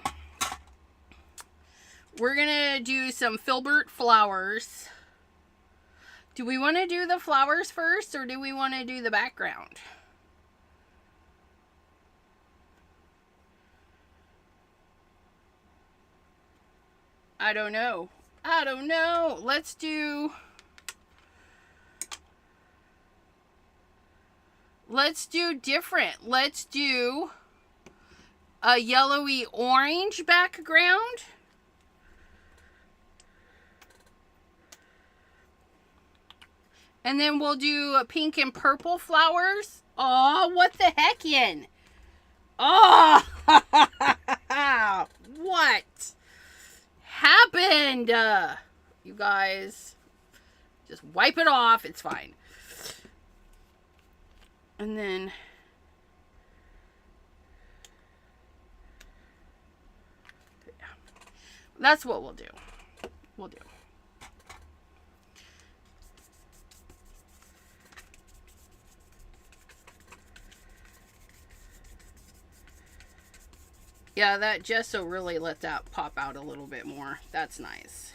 We're going to do some filbert flowers. Do we want to do the flowers first or do we want to do the background? I don't know. I don't know. Let's do different. Let's do a yellowy orange background. And then we'll do pink and purple flowers. Oh, what the heckin'? Oh, what happened? You guys, just wipe it off. It's fine. And then yeah, that's what we'll do. We'll do. Yeah, that gesso really let that pop out a little bit more. That's nice.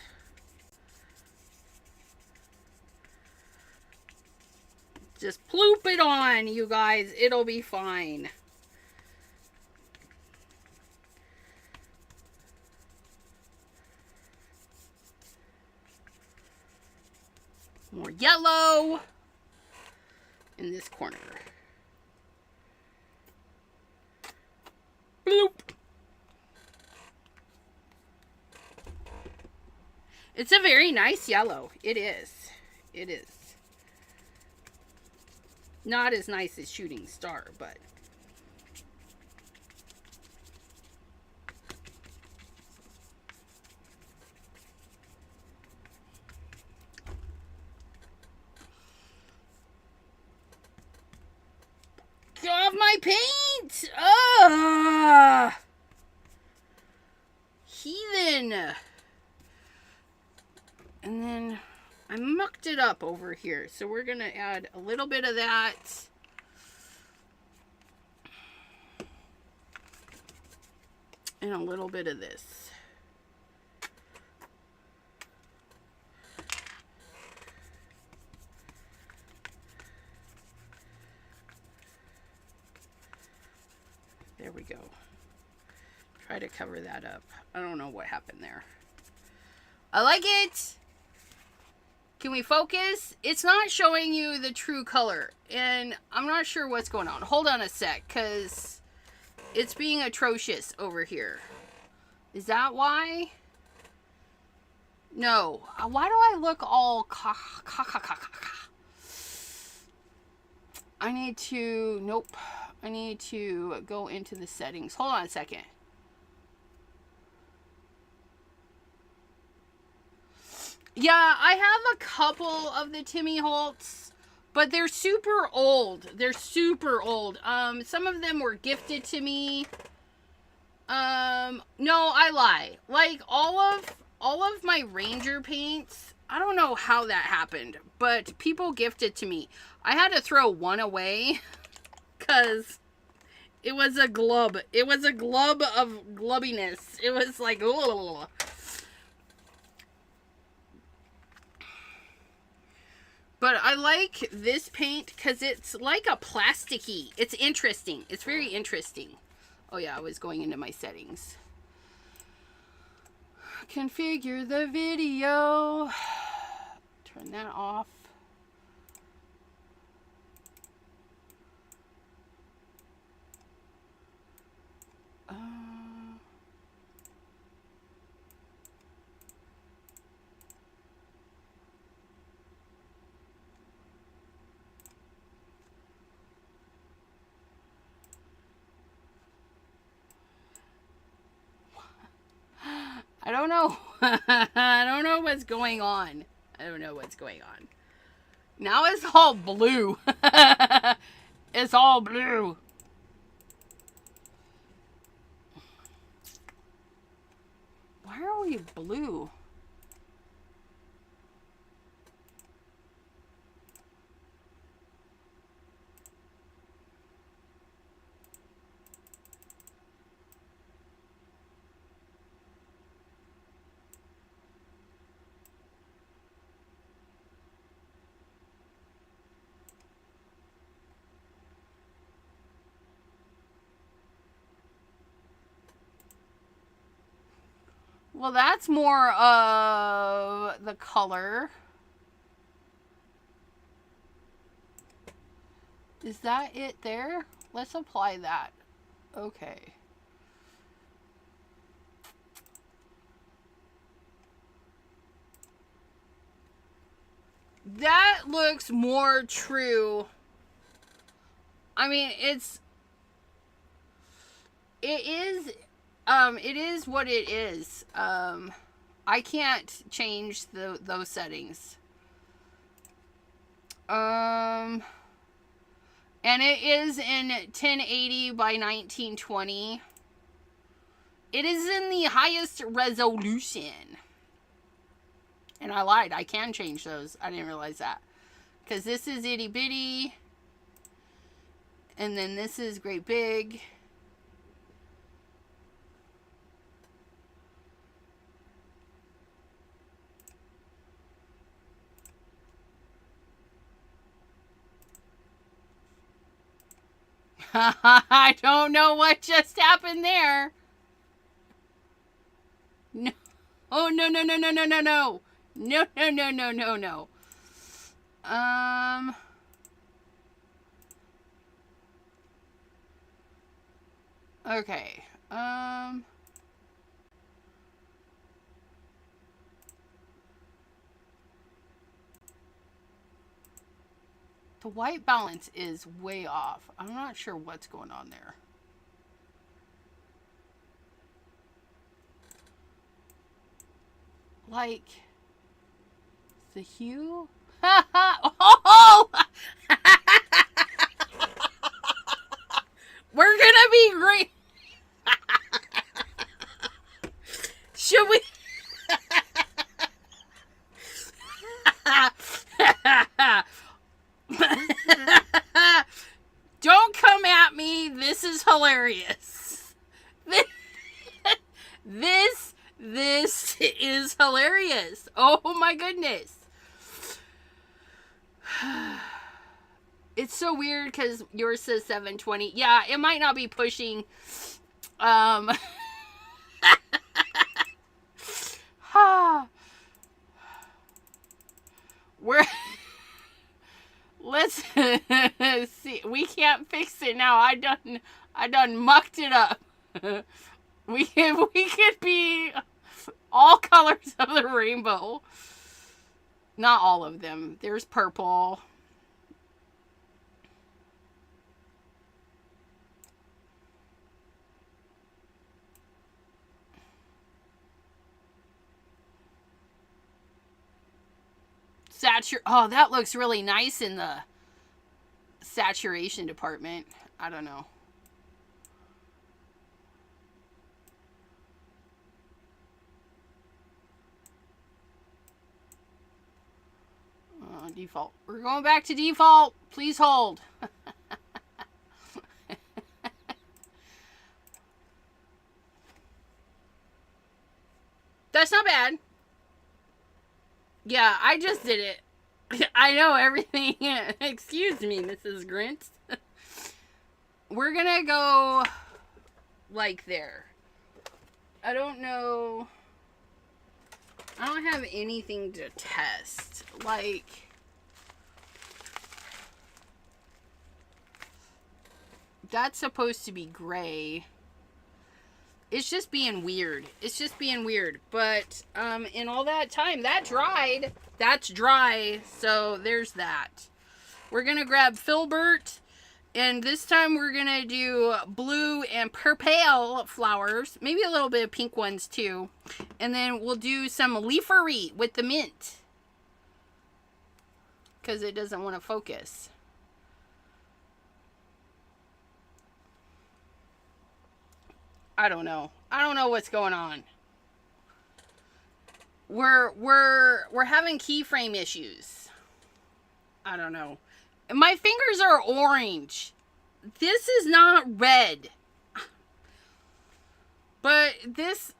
Just ploop it on, you guys. It'll be fine. More yellow in this corner. Bloop. It's a very nice yellow. It is. It is. Not as nice as Shooting Star, but... Get off my paint! Ugh! Heathen! And then I mucked it up over here. So we're going to add a little bit of that. And a little bit of this. There we go. Try to cover that up. I don't know what happened there. I like it. Can we focus? It's not showing you the true color. And I'm not sure what's going on. Hold on a sec, because it's being atrocious over here. Is that why? No. Why do I look all... I need to... Nope. I need to go into the settings. Hold on a second. Yeah, I have a couple of the Timmy Holtz, but they're super old. They're super old. Some of them were gifted to me. No, I lie. Like all of my Ranger paints, I don't know how that happened, but people gifted to me. I had to throw one away because it was a glub. It was a glub of glubbiness. It was like, ugh. But I like this paint because it's like a plasticky. It's interesting. It's very interesting. Oh yeah, I was going into my settings. Configure the video. Turn that off. I don't know. I don't know what's going on. I don't know what's going on. Now it's all blue. It's all blue. Why are we blue? Well, that's more of the color. Is that it there? Let's apply that. Okay. That looks more true. I mean, it is what it is. I can't change those settings. And it is in 1080 by 1920. It is in the highest resolution. And I lied. I can change those. I didn't realize that. Because this is itty bitty. And then this is great big. I don't know what just happened there. No. Oh, no, no, no, no, no, no, no. No, no, no, no, no, no. Okay. The white balance is way off. I'm not sure what's going on there. Like, the hue? Oh! We're gonna be great. Should we? Don't come at me. This is hilarious. This is hilarious. Oh my goodness. It's so weird because yours says 720. Yeah, it might not be pushing. We're let's see. We can't fix it now. I done mucked it up. We could be all colors of the rainbow. Not all of them. There's purple. Oh, that looks really nice in the saturation department. I don't know. Default. We're going back to default. Please hold. That's not bad. Yeah, I just did it. I know everything. Excuse me, Mrs. Grint. We're gonna go like there. I don't know. I don't have anything to test. Like, that's supposed to be gray. It's just being weird. It's just being weird. But in all that time, that dried. That's dry. So there's that. We're going to grab Filbert. And this time we're going to do blue and purple flowers. Maybe a little bit of pink ones too. And then we'll do some leafery with the mint. Because it doesn't want to focus. I don't know. I don't know what's going on. We're having keyframe issues. I don't know. My fingers are orange. This is not red. But this,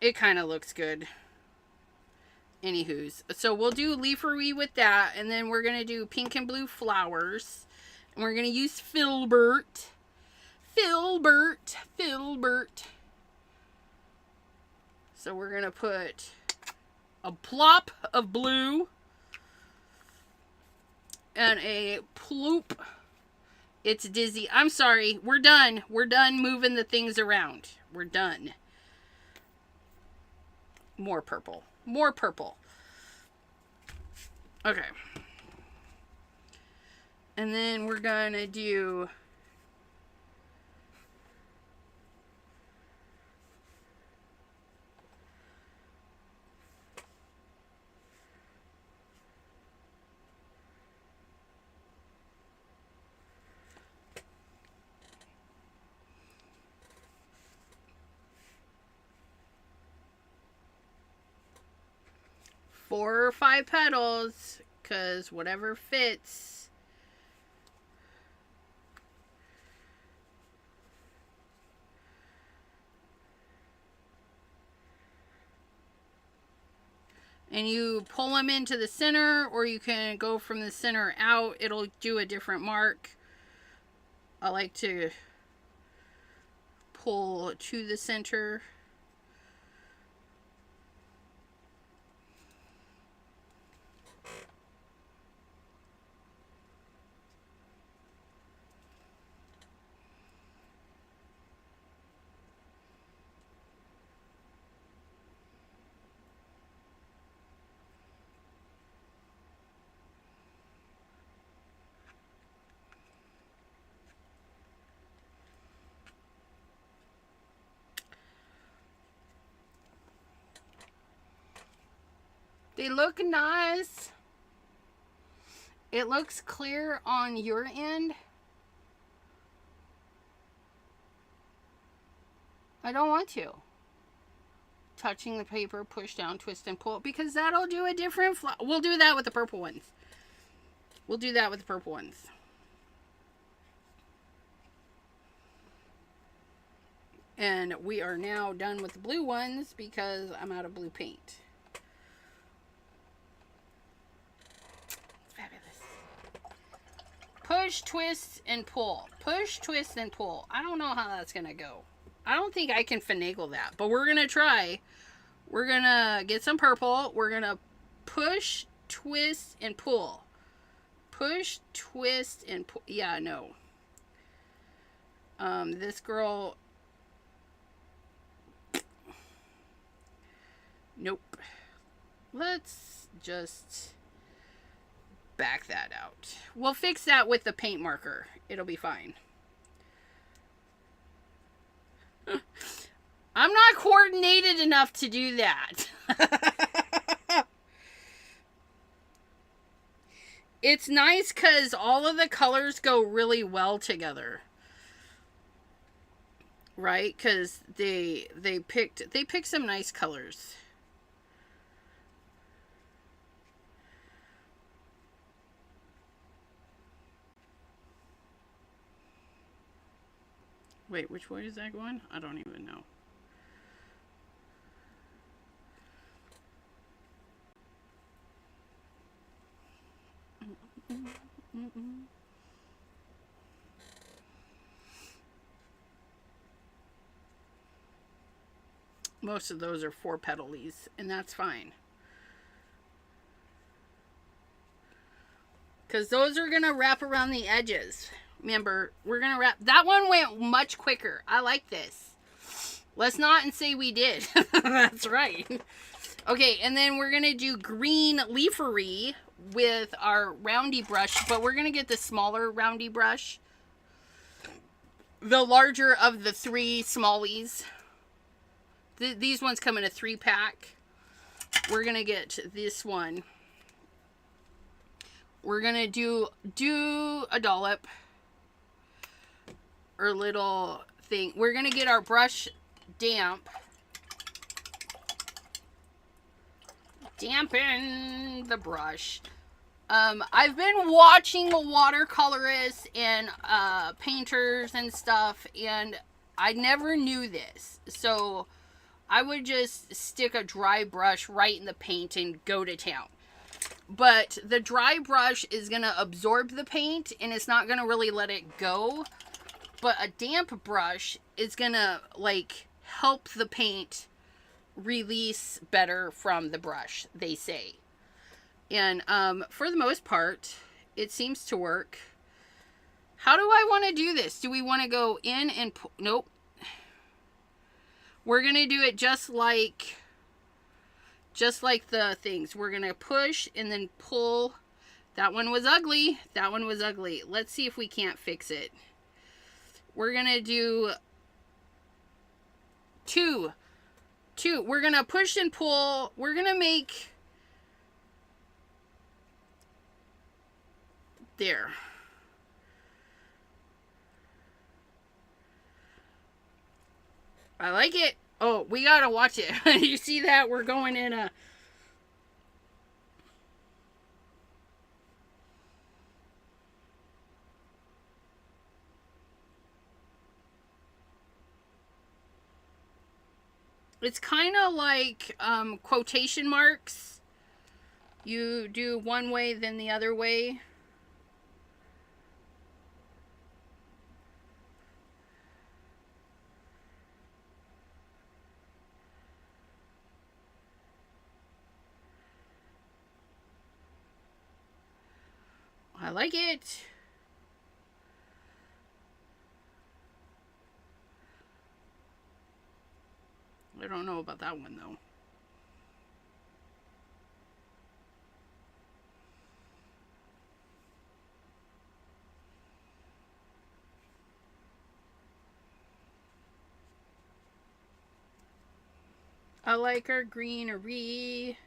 it kind of looks good. Anywho's. So we'll do leafery with that. And then we're going to do pink and blue flowers. And we're going to use Filbert. Filbert. So we're going to put a plop of blue and a ploop. It's dizzy. I'm sorry. We're done. We're done moving the things around. We're done. More purple. More purple. Okay. And then we're going to do four or five petals, because whatever fits. And you pull them into the center, or you can go from the center out. It'll do a different mark. I like to pull to the center. They look nice. It looks clear on your end. I don't want to. Touching the paper, push down, twist, and pull. Because that'll do a different flower. We'll do that with the purple ones. We'll do that with the purple ones. And we are now done with the blue ones because I'm out of blue paint. Fabulous. Push, twist, and pull. Push, twist, and pull. I don't know how that's going to go. I don't think I can finagle that, but we're going to try. We're going to get some purple. We're going to push, twist, and pull. Push, twist, and pull. Yeah, no. This girl... Nope. Let's just back that out. We'll fix that with the paint marker. It'll be fine. I'm not coordinated enough to do that. It's nice because all of the colors go really well together. Right? Because they picked some nice colors. Wait, which way is that going? I don't even know. Most of those are 4-petalies, and that's fine. Because those are going to wrap around the edges. Remember, we're going to wrap... That one went much quicker. I like this. Let's not say we did. That's right. Okay, and then we're going to do green leafery with our roundy brush. But we're going to get the smaller roundy brush. The larger of the 3 smallies. These ones come in a 3-pack. We're going to get this one. We're going to do a dollop. Or little thing. We're going to get our brush damp. Dampen the brush. I've been watching watercolorists and painters and stuff, and I never knew this. So I would just stick a dry brush right in the paint and go to town. But the dry brush is going to absorb the paint, and it's not going to really let it go. But a damp brush is going to, like, help the paint release better from the brush, they say. And for the most part, it seems to work. How do I want to do this? Do we want to go in and... Nope. We're going to do it just like the things. We're going to push and then pull. That one was ugly. That one was ugly. Let's see if we can't fix it. We're going to do two. We're going to push and pull. We're going to make... There. I like it. Oh, we got to watch it. You see that? We're going in a... It's kind of like quotation marks. You do one way, then the other way. I like it. I don't know about that one, though. I like our greenery.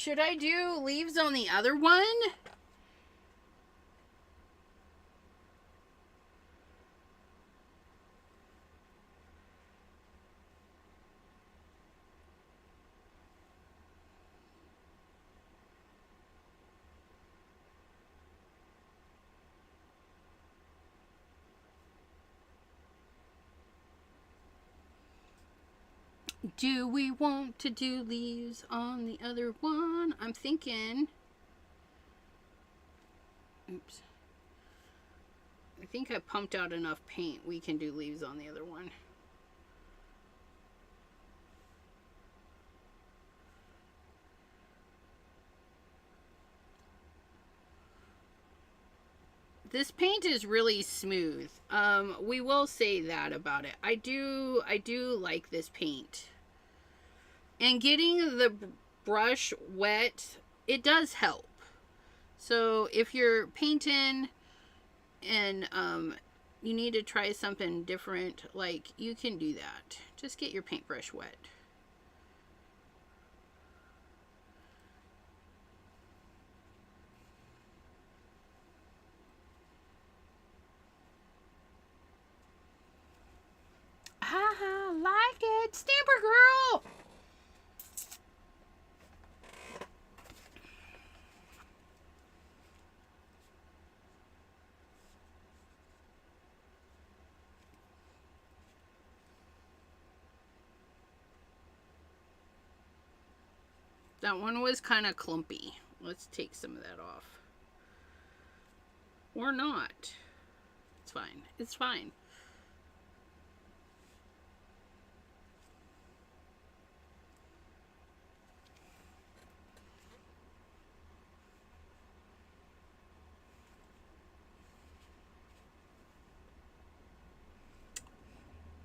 Should I do leaves on the other one? Do we want to do leaves on the other one? I'm thinking. Oops. I think I pumped out enough paint. We can do leaves on the other one. This paint is really smooth. We will say that about it. I do like this paint. And getting the brush wet, it does help. So if you're painting and you need to try something different, like, you can do that. Just get your paintbrush wet. Haha, like it, Stamper Girl! That one was kind of clumpy. Let's take some of that off. Or not. It's fine. It's fine.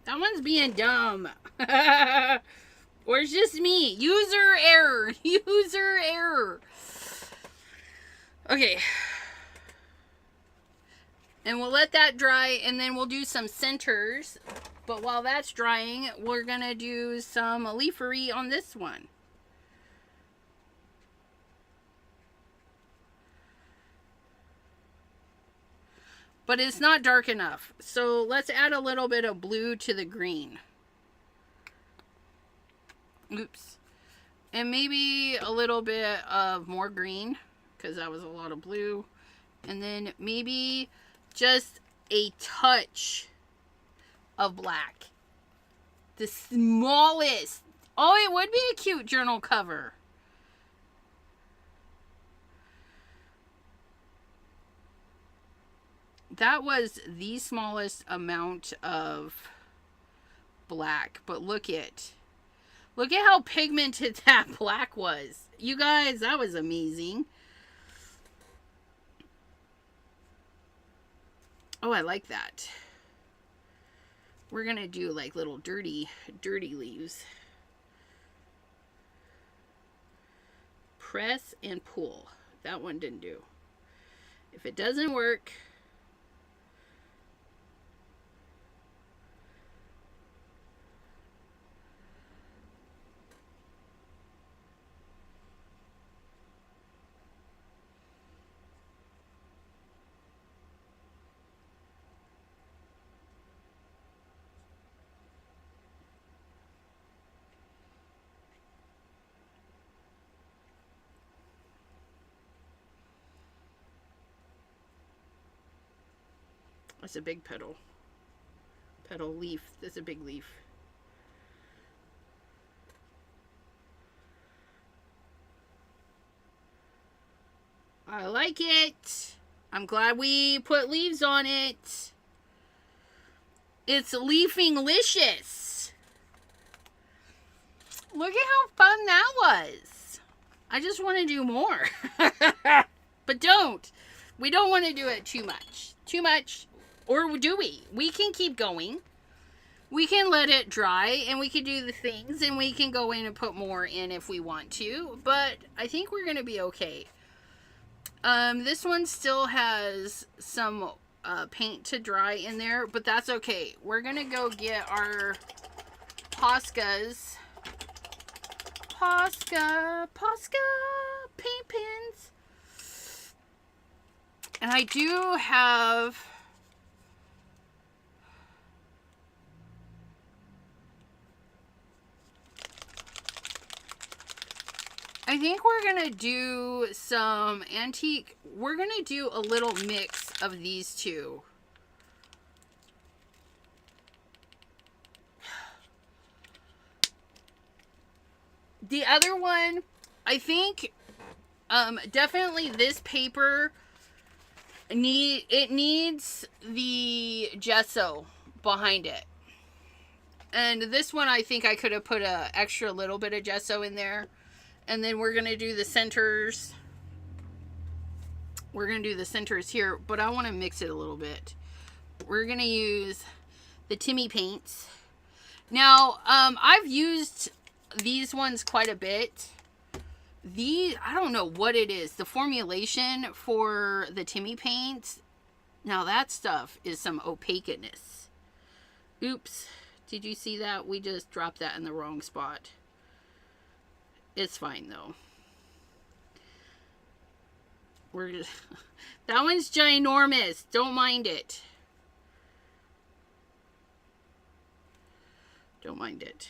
That one's being dumb. Or it's just me. User error. User error. Okay. And we'll let that dry, and then we'll do some centers. But while that's drying, we're going to do some leafery on this one. But it's not dark enough. So let's add a little bit of blue to the green. Oops. And maybe a little bit of more green, because that was a lot of blue. And then maybe just a touch of black. The smallest. Oh, it would be a cute journal cover. That was the smallest amount of black. But look at how pigmented that black was. You guys, that was amazing. Oh, I like that. We're going to do like little dirty leaves. Press and pull. That one didn't do. If it doesn't work, that's a big petal. Petal leaf. That's a big leaf. I like it. I'm glad we put leaves on it. It's leafing-licious. Look at how fun that was. I just want to do more. But don't. We don't want to do it too much. Too much. Or do we? We can keep going. We can let it dry, and we can do the things, and we can go in and put more in if we want to. But I think we're going to be okay. This one still has some paint to dry in there, but that's okay. We're going to go get our Poscas. Posca. pins. And I do have... I think we're going to do some antique... We're going to do a little mix of these two. The other one, I think, definitely this paper, it needs the gesso behind it. And this one, I think I could have put a extra little bit of gesso in there. And then we're going to do the centers. We're going to do the centers here, but I want to mix it a little bit. We're going to use the Timmy paints. Now, I've used these ones quite a bit. I don't know what it is. The formulation for the Timmy paints, now that stuff is some opaqueness. Oops. Did you see that? We just dropped that in the wrong spot. It's fine though. We're just... That one's ginormous. Don't mind it. Don't mind it.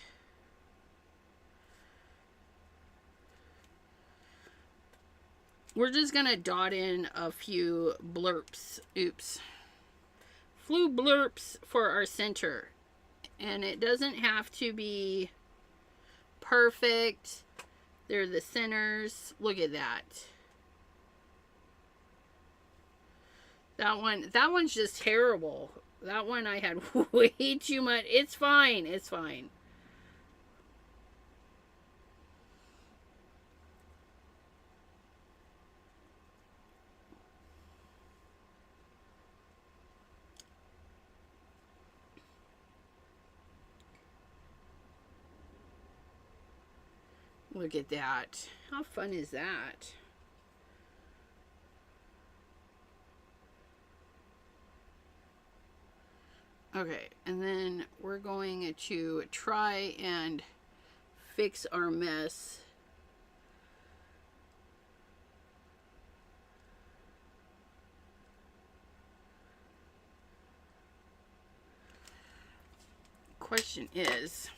We're just gonna dot in a few blurps. Oops. Few blurps for our center. And it doesn't have to be perfect. They're the centers. Look at that. That one's just terrible. That one I had way too much. It's fine. It's fine. Look at that. How fun is that? Okay, and then we're going to try and fix our mess. Question is,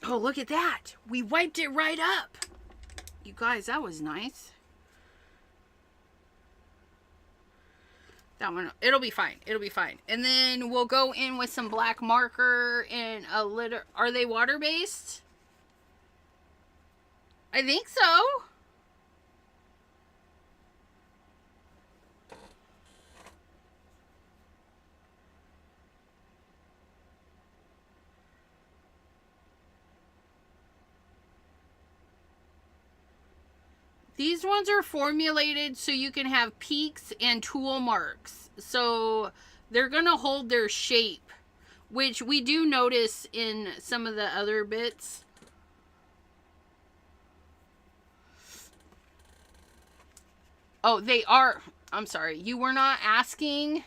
oh, look at that. We wiped it right up. You guys, that was nice. That one, it'll be fine. It'll be fine. And then we'll go in with some black marker and a little... Are they water-based? I think so. These ones are formulated so you can have peaks and tool marks. So they're going to hold their shape, which we do notice in some of the other bits. Oh, they are. I'm sorry. You were not asking.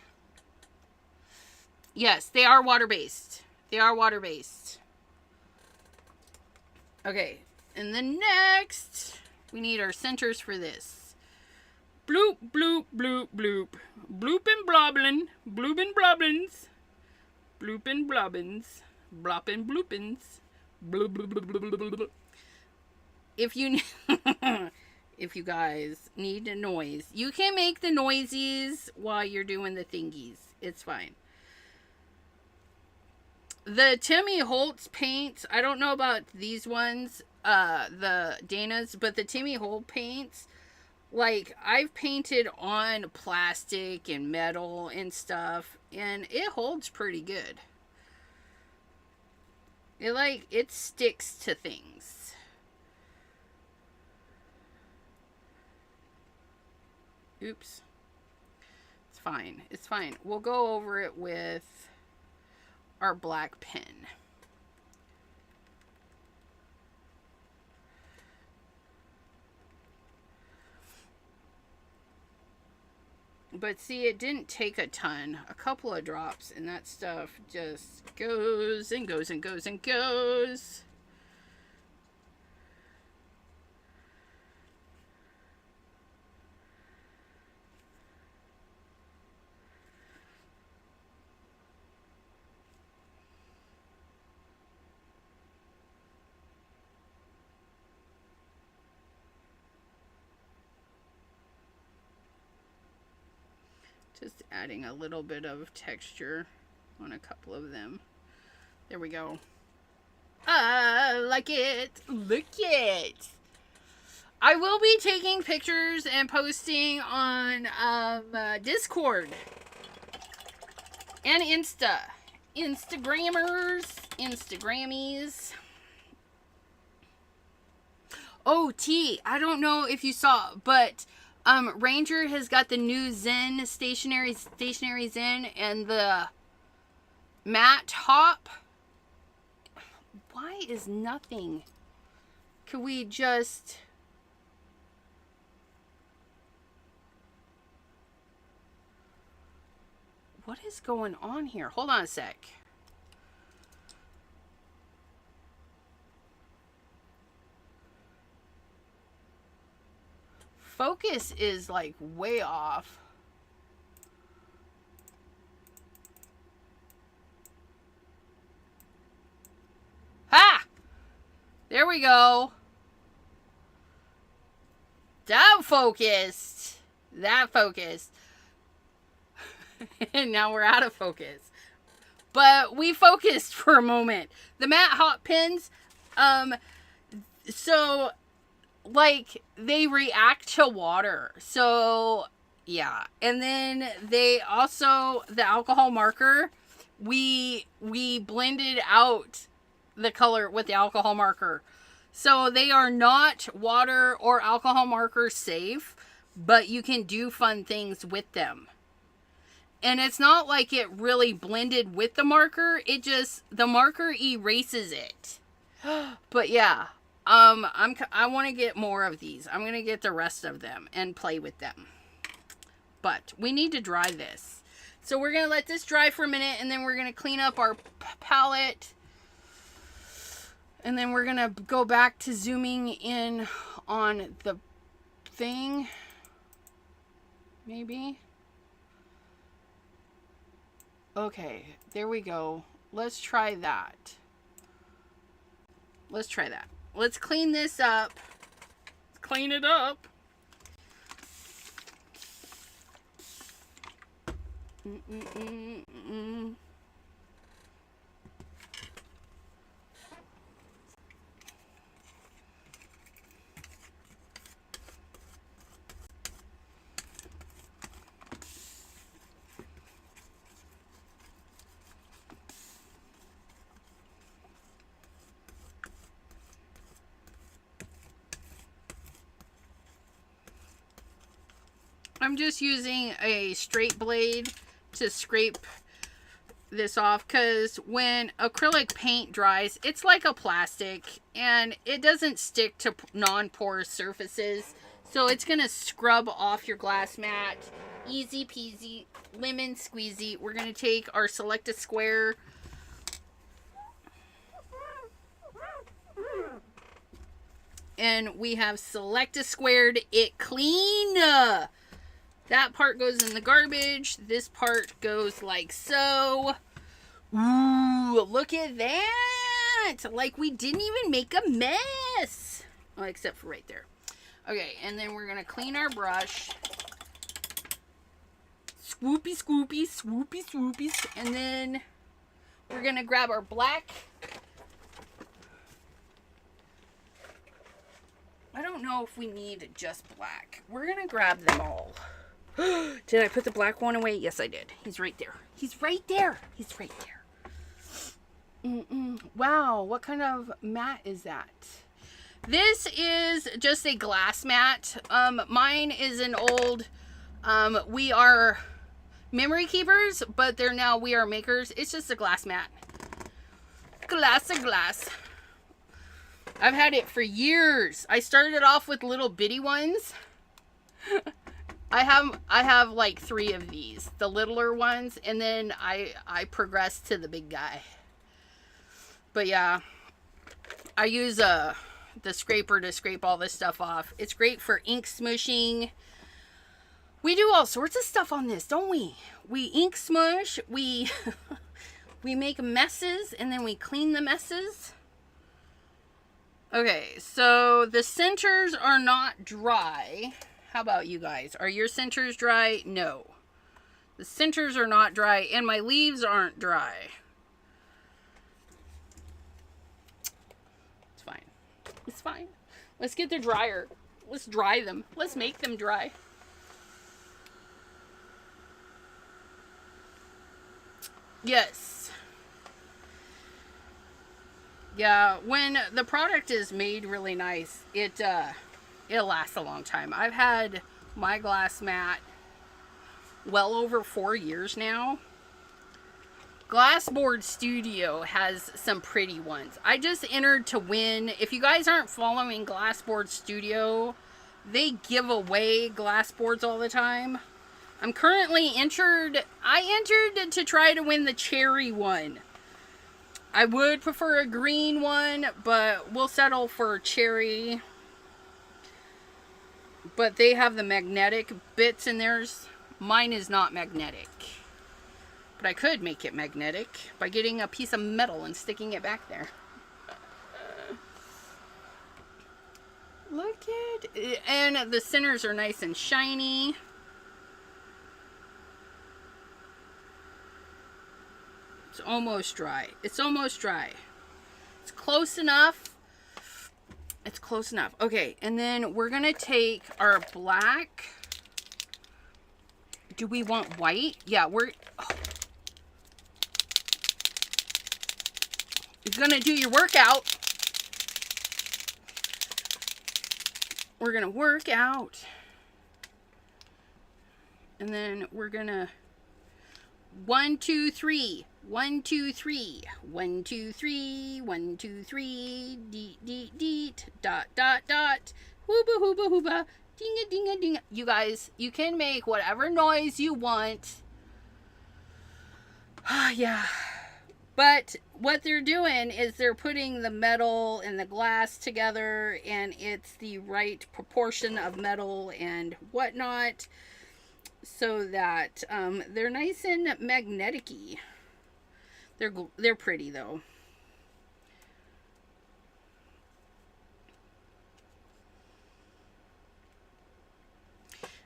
Yes, they are water-based. They are water-based. Okay. And then next... we need our centers for this. Bloop, bloop, bloop, bloop. Bloop and bloblin. Bloop and bloblins. Bloop and blobbins. Blop and bloopins. Bloop, bloop, bloop, bloop, bloop, bloop. If you guys need a noise, you can make the noises while you're doing the thingies. It's fine. The Timmy Holtz paints, I don't know about these ones. The Dana's, but the Timmy Holt paints, like, I've painted on plastic and metal and stuff, and it holds pretty good. It sticks to things. Oops. It's fine. It's fine. We'll go over it with our black pen. But see, it didn't take a ton. A couple of drops, and that stuff just goes and goes and goes and goes. Just adding a little bit of texture on a couple of them. There we go. I like it. Look it. I will be taking pictures and posting on Discord and Instagrammies. Oh, T, I don't know if you saw, but Ranger has got the new Zen stationary Zen and the matte top. Why is nothing? Could we just... What is going on here? Hold on a sec. Focus is like way off. Ha! There we go. That focused. That focused. And now we're out of focus. But we focused for a moment. The matte hot pins, so like they react to water. So yeah. And then they also, the alcohol marker, we blended out the color with the alcohol marker. So they are not water or alcohol marker safe, but you can do fun things with them. And it's not like it really blended with the marker. It just, the marker erases it. But yeah, I want to get more of these. I'm going to get the rest of them and play with them. But we need to dry this. So we're going to let this dry for a minute, and then we're going to clean up our palette. And then we're going to go back to zooming in on the thing. Maybe. Okay, there we go. Let's try that. Let's try that. Let's clean this up. Let's clean it up. I'm just using a straight blade to scrape this off, because when acrylic paint dries, it's like a plastic and it doesn't stick to non-porous surfaces. So it's going to scrub off your glass mat. Easy peasy, lemon squeezy. We're going to take our Select a Square. And we have Select a Squared it clean. That part goes in the garbage. This part goes like so. Ooh, look at that. Like we didn't even make a mess. Oh, except for right there. Okay, and then we're going to clean our brush. Swoopy, swoopy, swoopy, swoopy. And then we're going to grab our black. I don't know if we need just black. We're going to grab them all. Did I put the black one away? Yes, I did. He's right there. He's right there. He's right there. Wow, what kind of mat is that? This is just a glass mat. Mine is an old, we are memory keepers, but they're now we are makers. It's just a glass mat. Glass of glass. I've had it for years. I started off with little bitty ones. I have like 3 of these, the littler ones, and then I progress to the big guy. But yeah, I use the scraper to scrape all this stuff off. It's great for ink smushing. We do all sorts of stuff on this, don't we? We ink smush, we we make messes, and then we clean the messes. Okay, so the centers are not dry. How about you guys? Are your centers dry? No. The centers are not dry, and my leaves aren't dry. It's fine. It's fine. Let's get the dryer. Let's dry them. Let's make them dry. Yes. Yeah, when the product is made really nice, it'll last a long time. I've had my glass mat well over 4 years now. Glassboard Studio has some pretty ones. I just entered to win. If you guys aren't following Glassboard Studio, they give away glass boards all the time. I'm currently entered. I entered to try to win the cherry one. I would prefer a green one, but we'll settle for cherry. But they have the magnetic bits in theirs. Mine is not magnetic. But I could make it magnetic by getting a piece of metal and sticking it back there. Look at it. And the centers are nice and shiny. It's almost dry. It's almost dry. It's close enough. It's close enough. Okay, and then we're going to take our black. Do we want white? Yeah, we're... Oh. You're going to do your workout. We're going to work out. And then we're going to... 1, 2, 3. 1, 2, 3. 1, 2, 3. 1, 2, 3. Deet, deet, deet. Dot, dot, dot. Hooba, hooba, hooba. Dinga, dinga, dinga. You guys, you can make whatever noise you want. Yeah. But what they're doing is they're putting the metal and the glass together, and it's the right proportion of metal and whatnot, so that they're nice and magnetic-y. They're pretty though.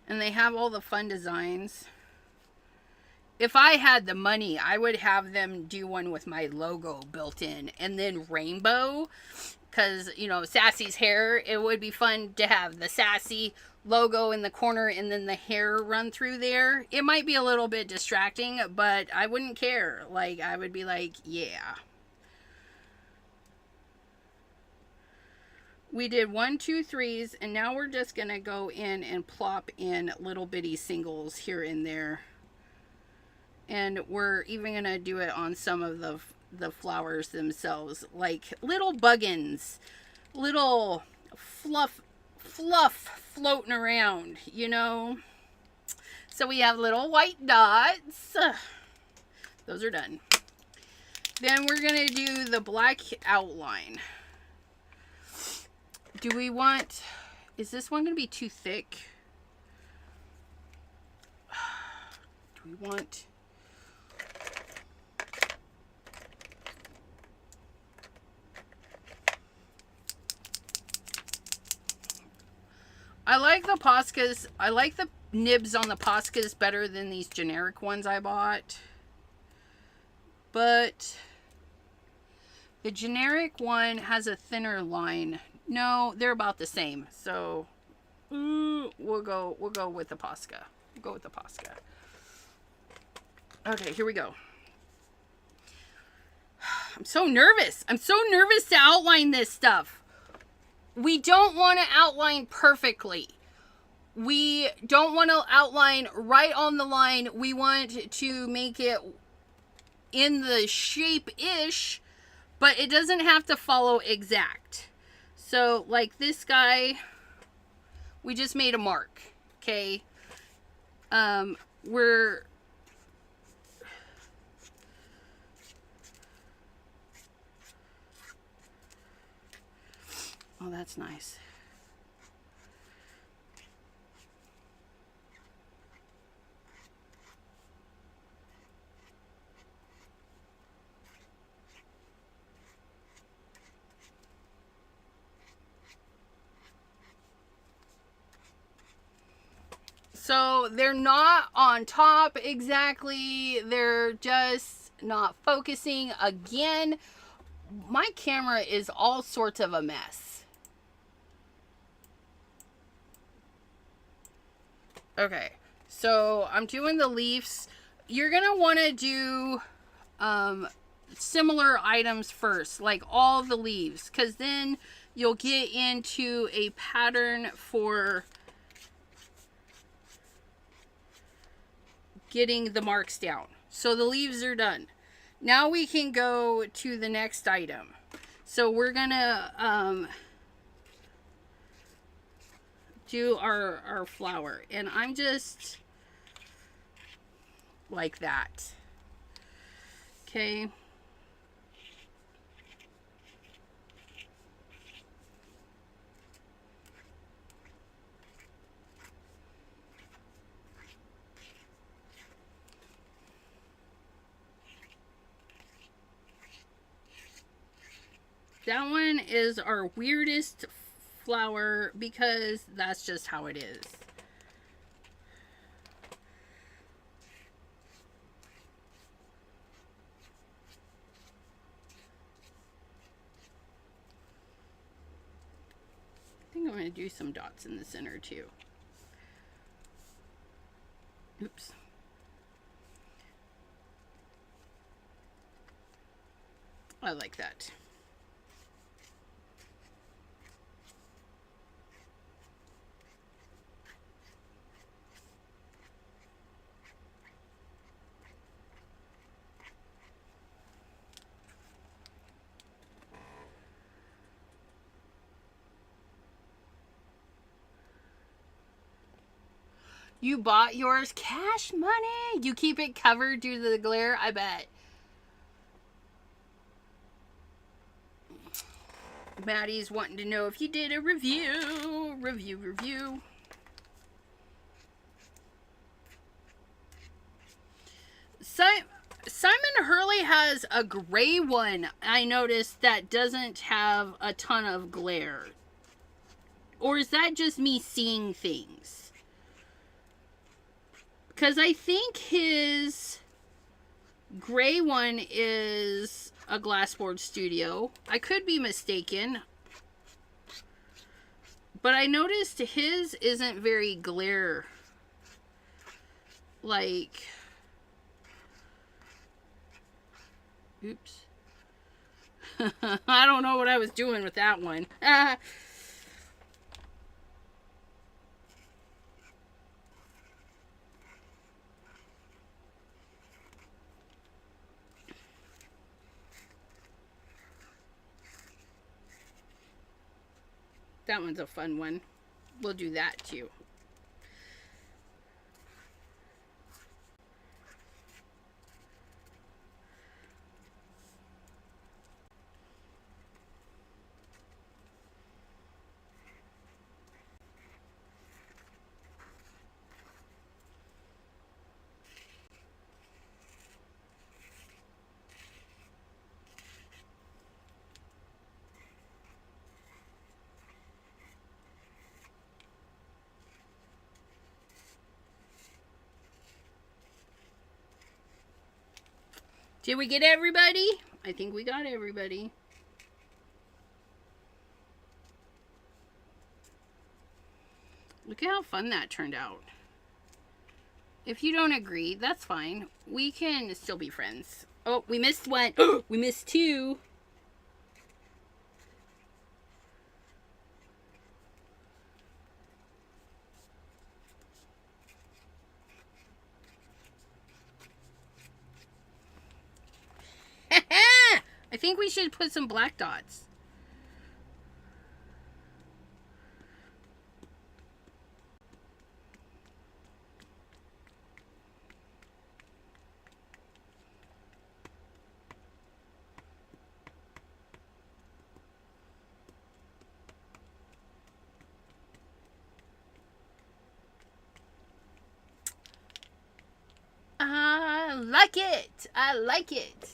And they have all the fun designs. If I had the money, I would have them do one with my logo built in, and then rainbow, because, you know, Sassy's hair, it would be fun to have the Sassy logo in the corner and then the hair run through there. It might be a little bit distracting, but I wouldn't care. Like, I would be like, yeah. We did 1, 2, 3s, and now we're just gonna go in and plop in little bitty singles here and there. And we're even gonna do it on some of the flowers themselves, like little buggins, little fluff floating around, you know. So we have little white dots. Those are done. Then we're gonna do the black outline. Do we want, is this one gonna be too thick? Do we want, I like the Poscas. I like the nibs on the Poscas better than these generic ones I bought. But the generic one has a thinner line. No, they're about the same. So we'll go with the Posca. We'll go with the Posca. Okay, here we go. I'm so nervous. I'm so nervous to outline this stuff. We don't want to outline perfectly. We don't want to outline right on the line. We want to make it in the shape-ish, but it doesn't have to follow exact. So, like this guy, we just made a mark, okay? we're oh, that's nice. So they're not on top exactly. They're just not focusing. Again, my camera is all sorts of a mess. Okay, so I'm doing the leaves. You're going to want to do similar items first, like all the leaves, because then you'll get into a pattern for getting the marks down. So the leaves are done. Now we can go to the next item. So we're gonna do our flower, and I'm just like that. Okay. That one is our weirdest flower because that's just how it is. I think I'm going to do some dots in the center too. Oops. I like that. You bought yours cash money. You keep it covered due to the glare, I bet. Maddie's wanting to know if you did a review. Review. Simon Hurley has a gray one, I noticed, that doesn't have a ton of glare. Or is that just me seeing things? Because I think his gray one is a Glassboard Studio. I could be mistaken. But I noticed his isn't very glare. Like... Oops. I don't know what I was doing with that one. That one's a fun one. We'll do that too. Did we get everybody? I think we got everybody. Look at how fun that turned out. If you don't agree, that's fine. We can still be friends. Oh, we missed one. We missed two. I think we should put some black dots. like it. I like it.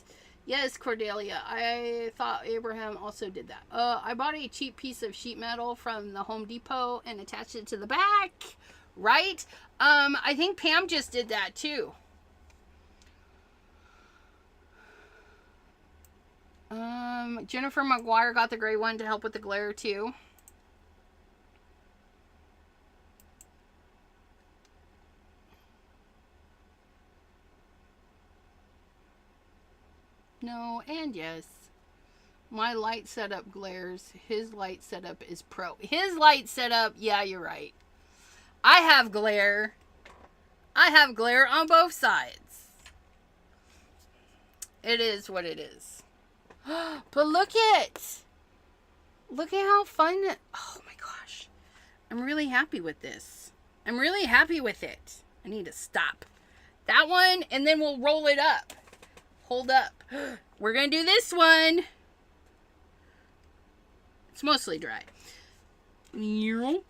Yes, Cordelia. I thought Abraham also did that. I bought a cheap piece of sheet metal from the Home Depot and attached it to the back. Right? I think Pam just did that too. Jennifer McGuire got the gray one to help with the glare too. No, and yes. My light setup glares. His light setup is pro. His light setup, yeah, you're right. I have glare. I have glare on both sides. It is what it is. But look at how fun. Oh my gosh. I'm really happy with this. I'm really happy with it. I need to stop. That one, and then we'll roll it up. Hold up. We're going to do this one. It's mostly dry. Yerp.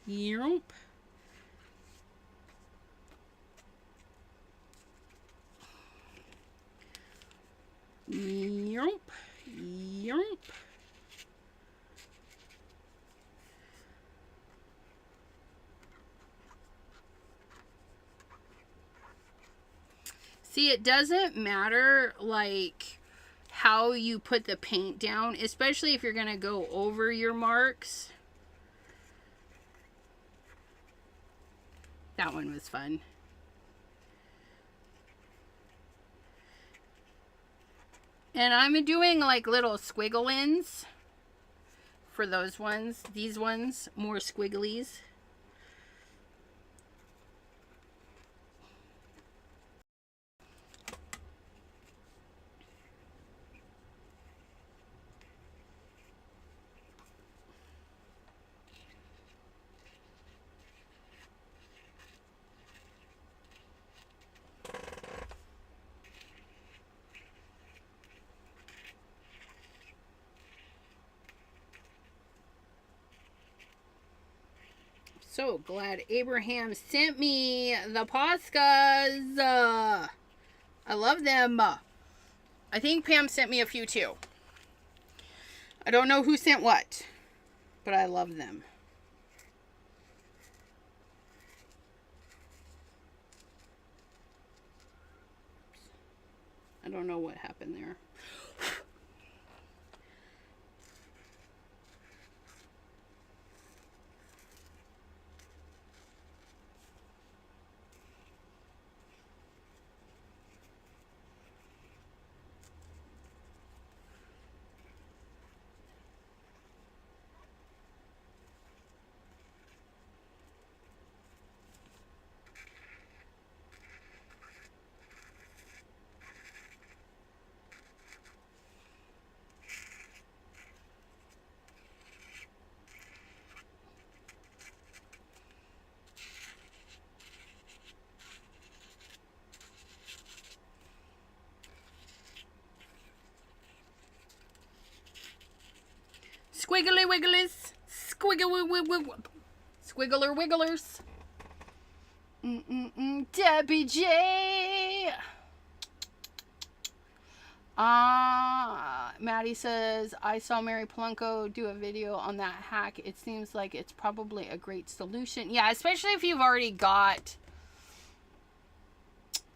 Yerp. Yerp. Yerp. See, it doesn't matter, like, how you put the paint down, especially if you're going to go over your marks. That one was fun. And I'm doing, like, little squiggle-ins for those ones. These ones, more squigglies. So glad Abraham sent me the Poscas. I love them. I think Pam sent me a few too. I don't know who sent what, but I love them. I don't know what happened there. Squiggly wigglies. Squiggler wigglers. Debbie J. Maddie says, I saw Mary Plunko do a video on that hack. It seems like it's probably a great solution. Yeah, especially if you've already got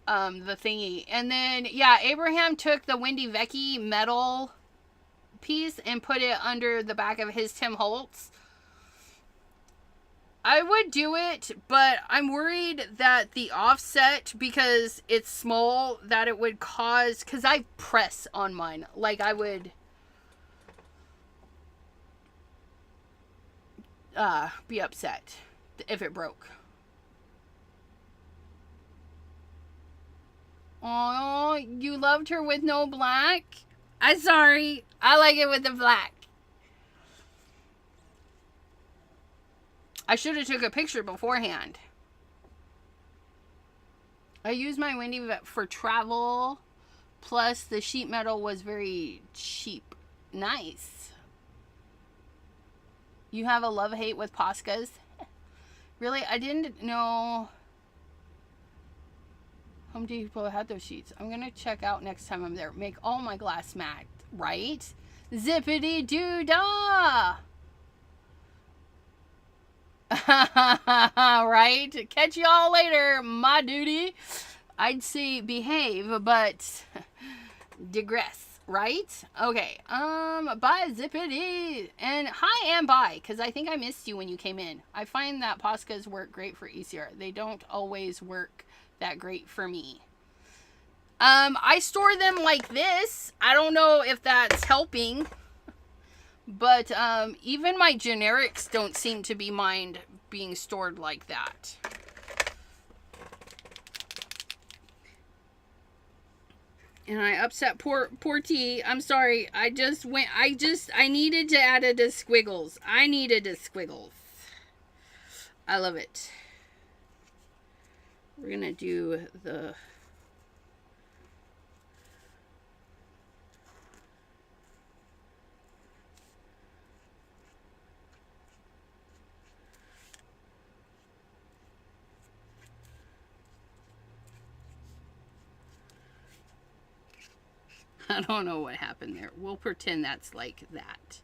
the thingy. And then, yeah, Abraham took the Wendy Vecchi metal piece and put it under the back of his Tim Holtz. I would do it, but I'm worried that the offset, because it's small, that it would cause, because I press on mine, like I would be upset if it broke. Oh, you loved her with no black? I'm sorry. I like it with the black. I should have took a picture beforehand. I used my Wendy for travel. Plus, the sheet metal was very cheap. Nice. You have a love-hate with Poscas? Really? I didn't know. Home Depot had those sheets. I'm gonna check out next time I'm there. Make all my glass matte, right? Zippity doo dah. Right? Catch y'all later. My duty. I'd say behave, but digress, right? Okay. Bye, Zippity. And hi, and bye, because I think I missed you when you came in. I find that Poscas work great for ECR. They don't always work that great for me. I store them like this. I don't know if that's helping, but even my generics don't seem to be mind being stored like that. And I upset poor T. I'm sorry. I needed to add it to squiggles. I needed a squiggles. I love it. We're gonna do the I don't know what happened there. We'll pretend that's like that.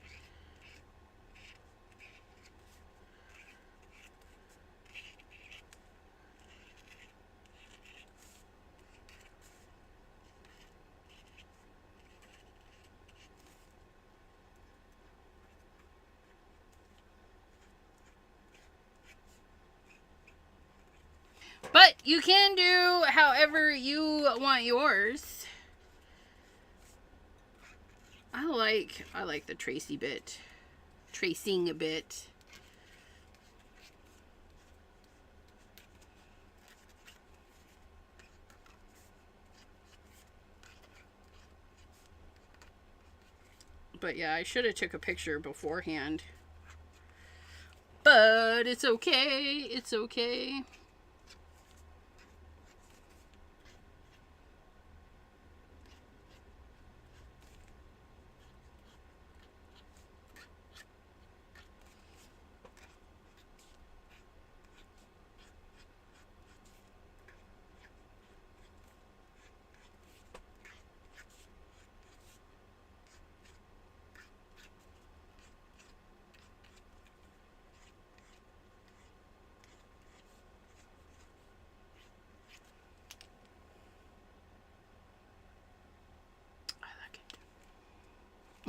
But you can do however you want yours. I like the tracing a bit. But yeah, I should have took a picture beforehand. But it's okay. It's okay.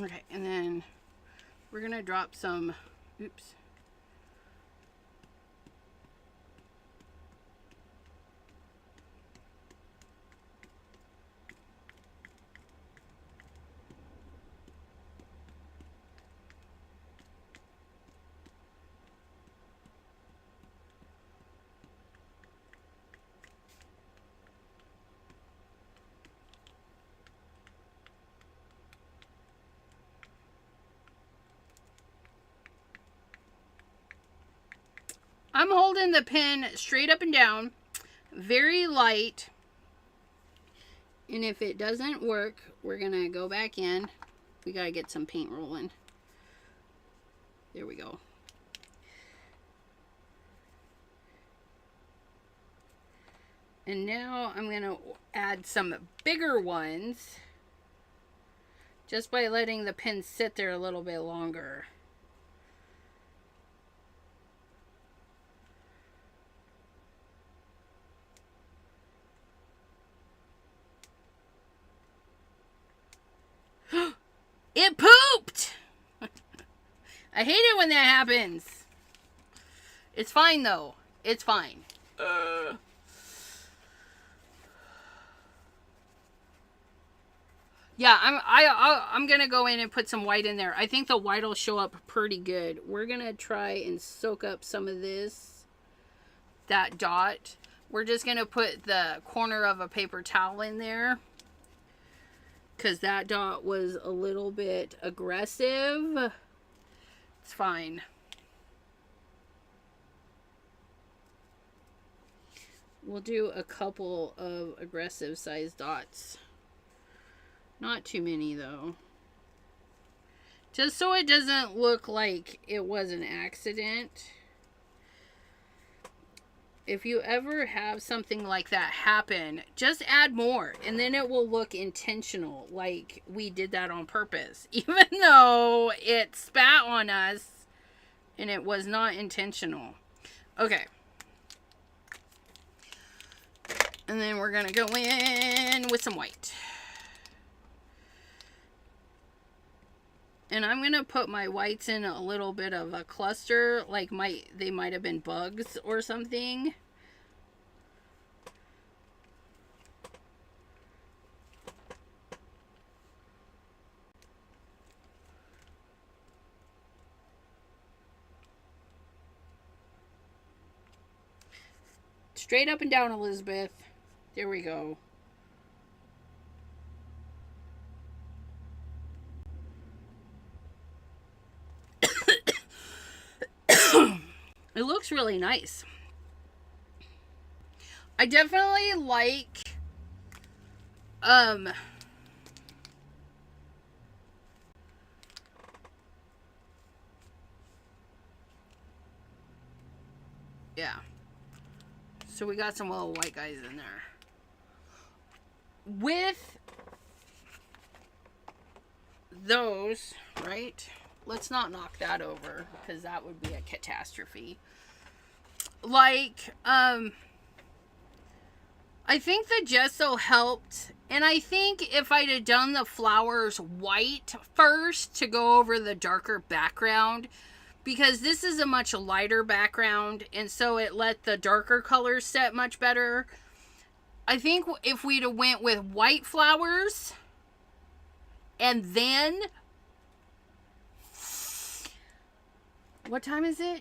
Okay, and then we're gonna drop some, oops. I'm holding the pen straight up and down, very light. And if it doesn't work, we're going to go back in. We got to get some paint rolling. There we go. And now I'm going to add some bigger ones just by letting the pen sit there a little bit longer. It pooped! I hate it when that happens. It's fine though. It's fine. Yeah, I'm gonna go in and put some white in there. I think the white will show up pretty good. We're gonna try and soak up some of that dot. We're just gonna put the corner of a paper towel in there, because that dot was a little bit aggressive. It's fine. We'll do a couple of aggressive sized dots. Not too many though. Just so it doesn't look like it was an accident. if you ever have something like that happen, just add more and then it will look intentional, like we did that on purpose, even though it spat on us and it was not intentional. Okay. And then we're gonna go in with some white. And I'm gonna put my whites in a little bit of a cluster, like they might have been bugs or something. Straight up and down, Elizabeth. There we go. It looks really nice. I definitely like yeah. So we got some little white guys in there. With those, right? Let's not knock that over because that would be a catastrophe. Like, I think the gesso helped. And I think if I'd have done the flowers white first to go over the darker background, because this is a much lighter background, and so it let the darker colors set much better. I think if we'd have went with white flowers and then, what time is it?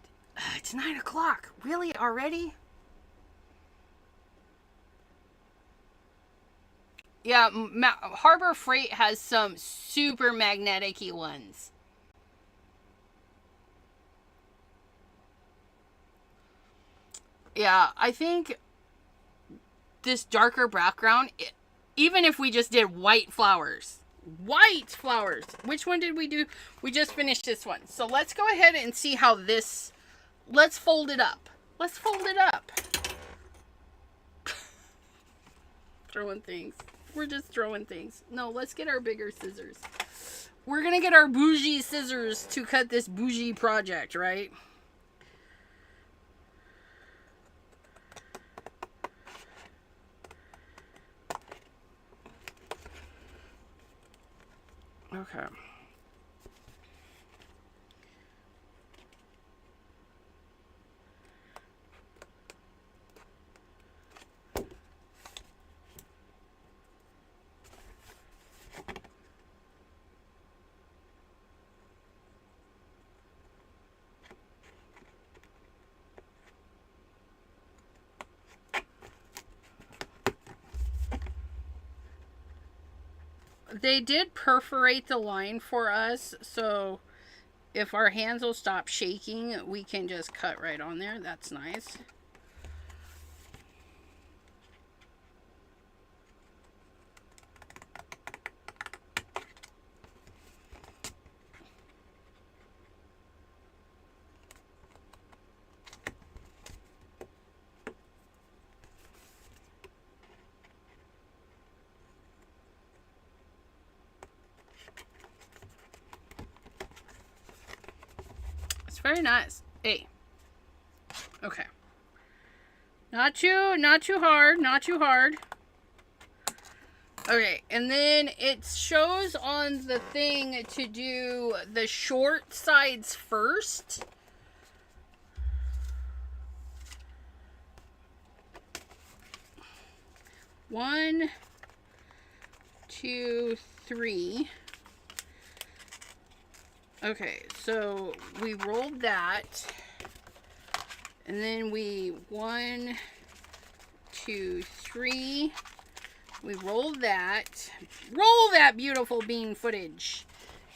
It's 9 o'clock. Really? Already? Yeah, Harbor Freight has some super magnetic-y ones. Yeah, I think this darker background, even if we just did white flowers. White flowers. Which one did we do? We just finished this one. So let's go ahead and see how this... Let's fold it up. Let's fold it up. Throwing things. We're just throwing things. No, let's get our bigger scissors. We're going to get our bougie scissors to cut this bougie project, right? Okay. They did perforate the line for us, so if our hands will stop shaking, we can just cut right on there. That's nice. Very nice. Hey. Okay. Not too hard. Not too hard. Okay. And then it shows on the thing to do the short sides first. One, two, three. Okay, so we rolled that, and then we, 1, 2, 3, we rolled that, roll that beautiful bean footage,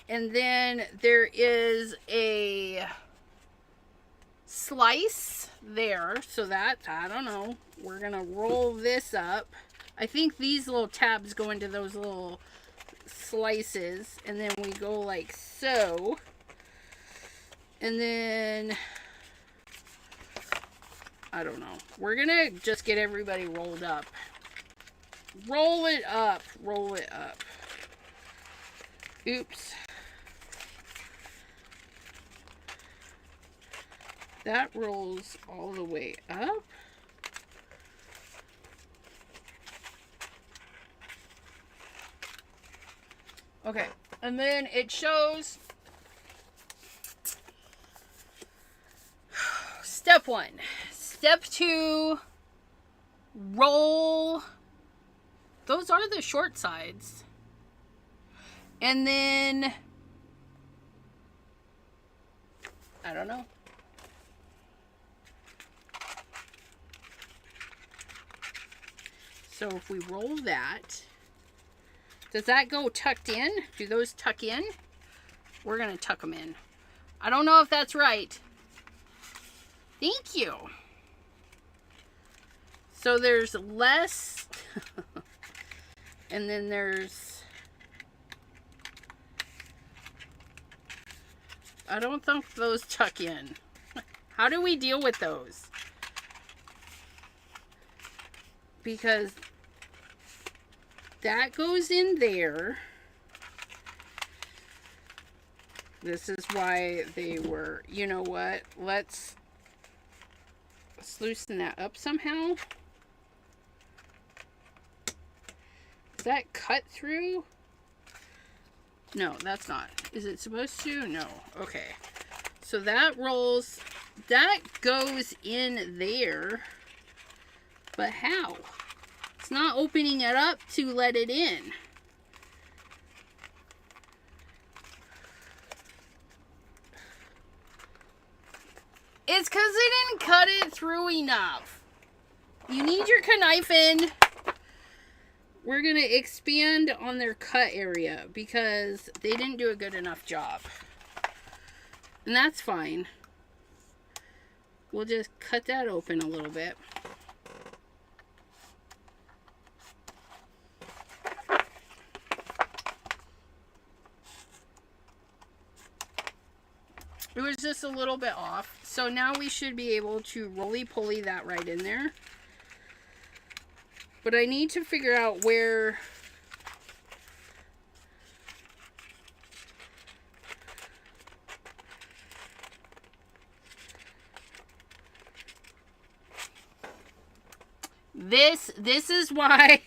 and then there is a slice there, so that, I don't know, we're gonna roll this up. I think these little tabs go into those little slices, and then we go like so, and then I don't know. We're gonna just get everybody rolled up. Roll it up. Roll it up. Oops. That rolls all the way up. Okay, and then it shows step 1. Step 2, roll. Those are the short sides. And then, I don't know. So if we roll that, does that go tucked in? Do those tuck in? We're going to tuck them in. I don't know if that's right. Thank you. So there's less. And then there's. I don't think those tuck in. How do we deal with those? Because that goes in there. This is why they were, you know what? Let's loosen that up somehow. Is that cut through? No, that's not. Is it supposed to? No. Okay. So that rolls, that goes in there. But how? It's not opening it up to let it in. It's because they didn't cut it through enough. You need your knife. We're going to expand on their cut area because they didn't do a good enough job. And that's fine. We'll just cut that open a little bit. It was just a little bit off. So now we should be able to roly-poly that right in there. But I need to figure out where... This is why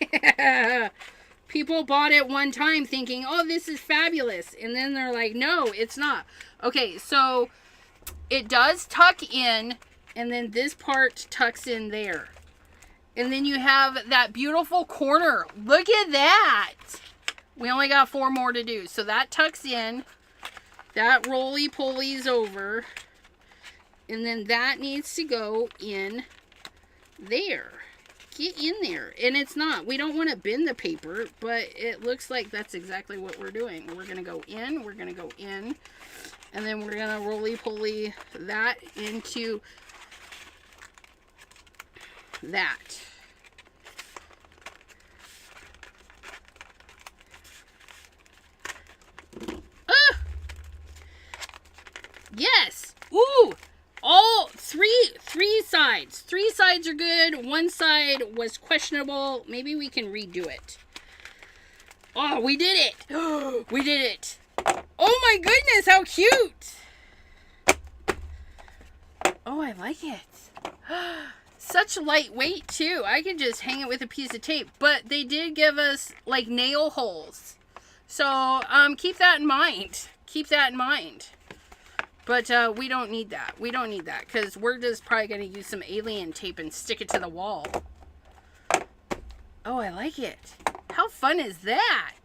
people bought it one time thinking, oh, this is fabulous. And then they're like, no, it's not. Okay, so it does tuck in, and then this part tucks in there. And then you have that beautiful corner. Look at that. We only got 4 more to do. So that tucks in. That roly-poly's over. And then that needs to go in there. Get in there. And it's not. We don't want to bend the paper, but it looks like that's exactly what we're doing. We're going to go in. We're going to go in. And then we're going to roly-poly that into that. Yes. Ooh. All three sides. 3 sides are good. 1 side was questionable. Maybe we can redo it. Oh, we did it. We did it. Oh my goodness, how cute. Oh, I like it. Such lightweight too. I could just hang it with a piece of tape. But they did give us like nail holes. So keep that in mind. Keep that in mind. But we don't need that. We don't need that because we're just probably going to use some alien tape and stick it to the wall. Oh, I like it. How fun is that?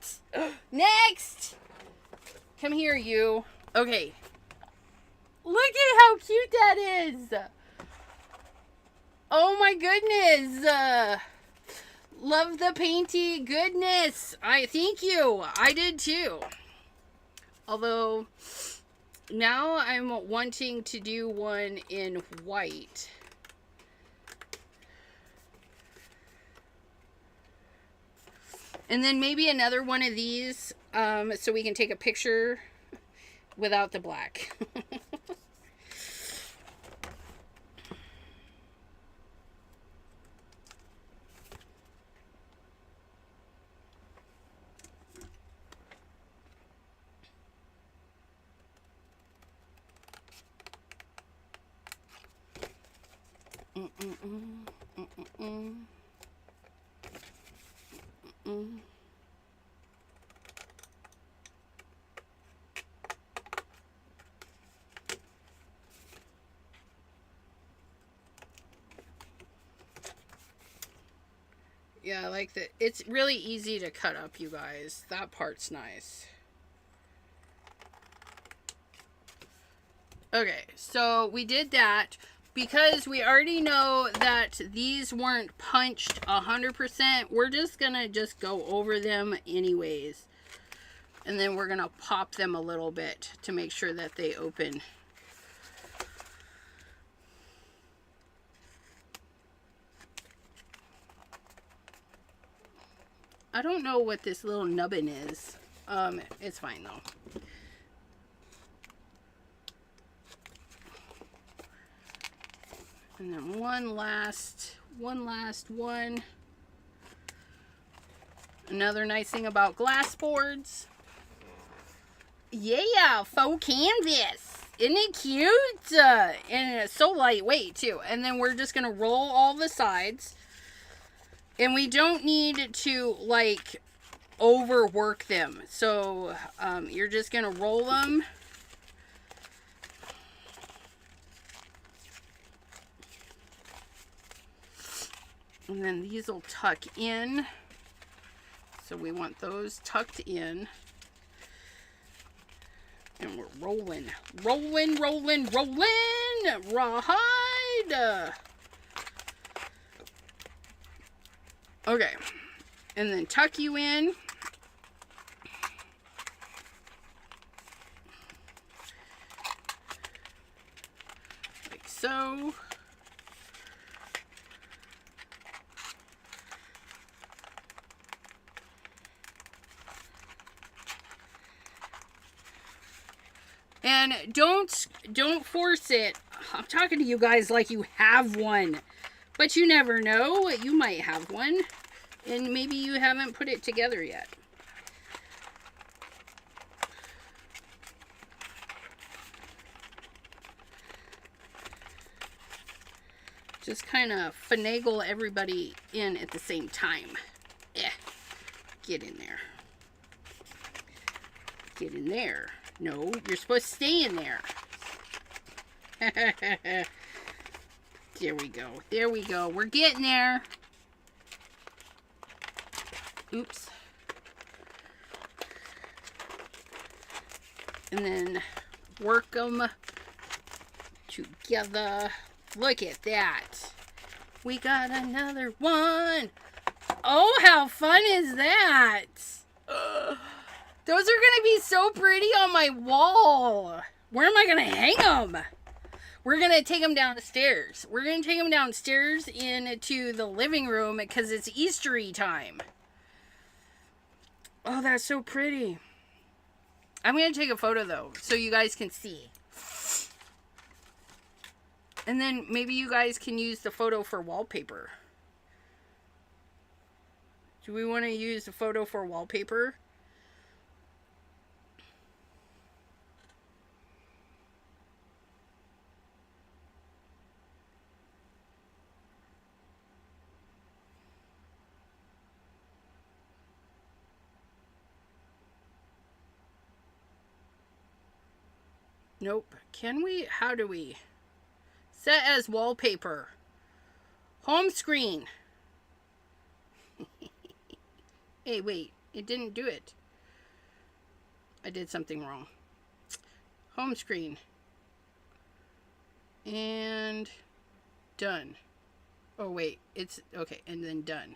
Next! Come here, you. Okay. Look at how cute that is. Oh my goodness. Love the painty goodness. Thank you. I did too. Although... now I'm wanting to do one in white. And then maybe another one of these so we can take a picture without the black. Yeah, I like that. It's really easy to cut up, you guys. That part's nice. Okay, so we did that. Because we already know that these weren't punched 100%, we're just going to just go over them anyways. And then we're going to pop them a little bit to make sure that they open. I don't know what this little nubbin is. It's fine though. And then one last one. Another nice thing about glass boards. Yeah, faux canvas. Isn't it cute? And it's so lightweight too. And then we're just going to roll all the sides. And we don't need to like overwork them. So you're just going to roll them. And then these will tuck in. So we want those tucked in. And we're rolling. Rolling, rolling, rolling. Rawhide. Okay. And then tuck you in. Like so. And don't force it. I'm talking to you guys like you have one. But you never know. You might have one. And maybe you haven't put it together yet. Just kind of finagle everybody in at the same time. Get in there. Get in there. No, you're supposed to stay in there. There we go. There we go. We're getting there. Oops. And then work them together. Look at that. We got another one. Oh, how fun is that? Those are going to be so pretty on my wall. Where am I going to hang them? We're going to take them downstairs. We're going to take them downstairs into the living room because it's Eastery time. Oh, that's so pretty. I'm going to take a photo, though, so you guys can see. And then maybe you guys can use the photo for wallpaper. Do we want to use the photo for wallpaper? Nope. Can we? How do we? Set as wallpaper. Home screen. Hey, wait. It didn't do it. I did something wrong. Home screen. And done. Oh, wait. It's okay. And then done.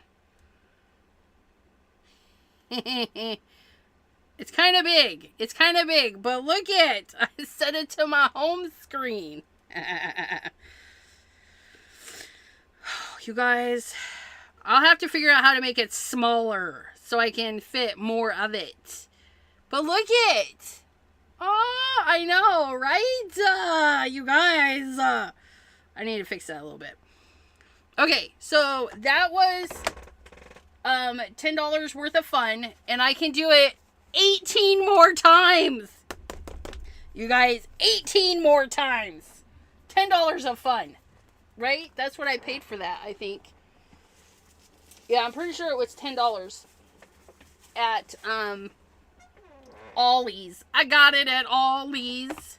It's kind of big. It's kind of big. But look it. I set it to my home screen. You guys, I'll have to figure out how to make it smaller so I can fit more of it. But look it. Oh, I know, right? You guys, I need to fix that a little bit. Okay, so that was $10 worth of fun, and I can do it 18 more times. You guys, 18 more times. $10 of fun. right? That's what I paid for that, I think. Yeah, I'm pretty sure it was $10 at Ollie's. I got it at Ollie's.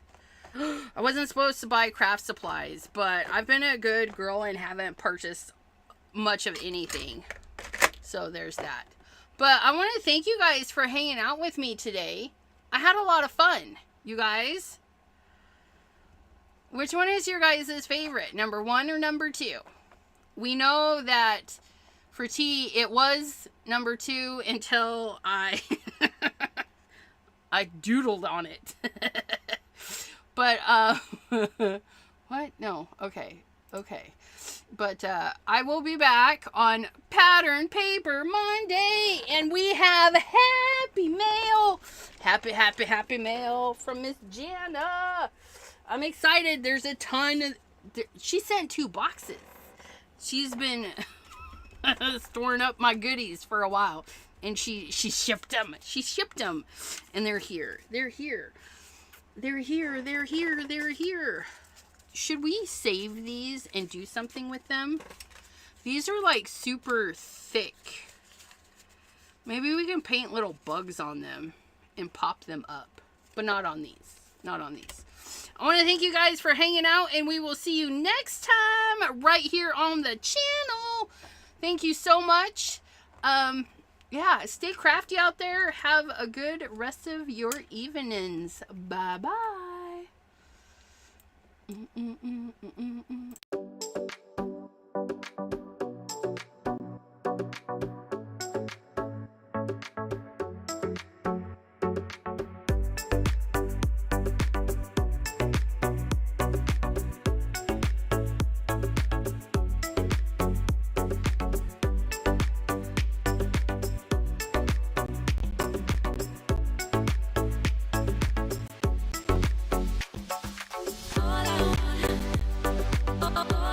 I wasn't supposed to buy craft supplies, but I've been a good girl and haven't purchased much of anything. So there's that. But I want to thank you guys for hanging out with me today. I had a lot of fun, you guys. Which one is your guys' favorite? Number 1 or number 2? We know that for T, it was number 2 until I I doodled on it. But, what? No. Okay. But, I will be back on Pattern Paper Monday, and we have happy mail. Happy mail from Miss Jana. I'm excited. There's a ton of, she sent 2 boxes. She's been storing up my goodies for a while, and she shipped them. And they're here. Should we save these and do something with them? These are like super thick. Maybe we can paint little bugs on them and pop them up. But not on these. I want to thank you guys for hanging out, and we will see you next time right here on the channel. Thank you so much. Yeah, stay crafty out there. Have a good rest of your evenings. Bye-bye. All I want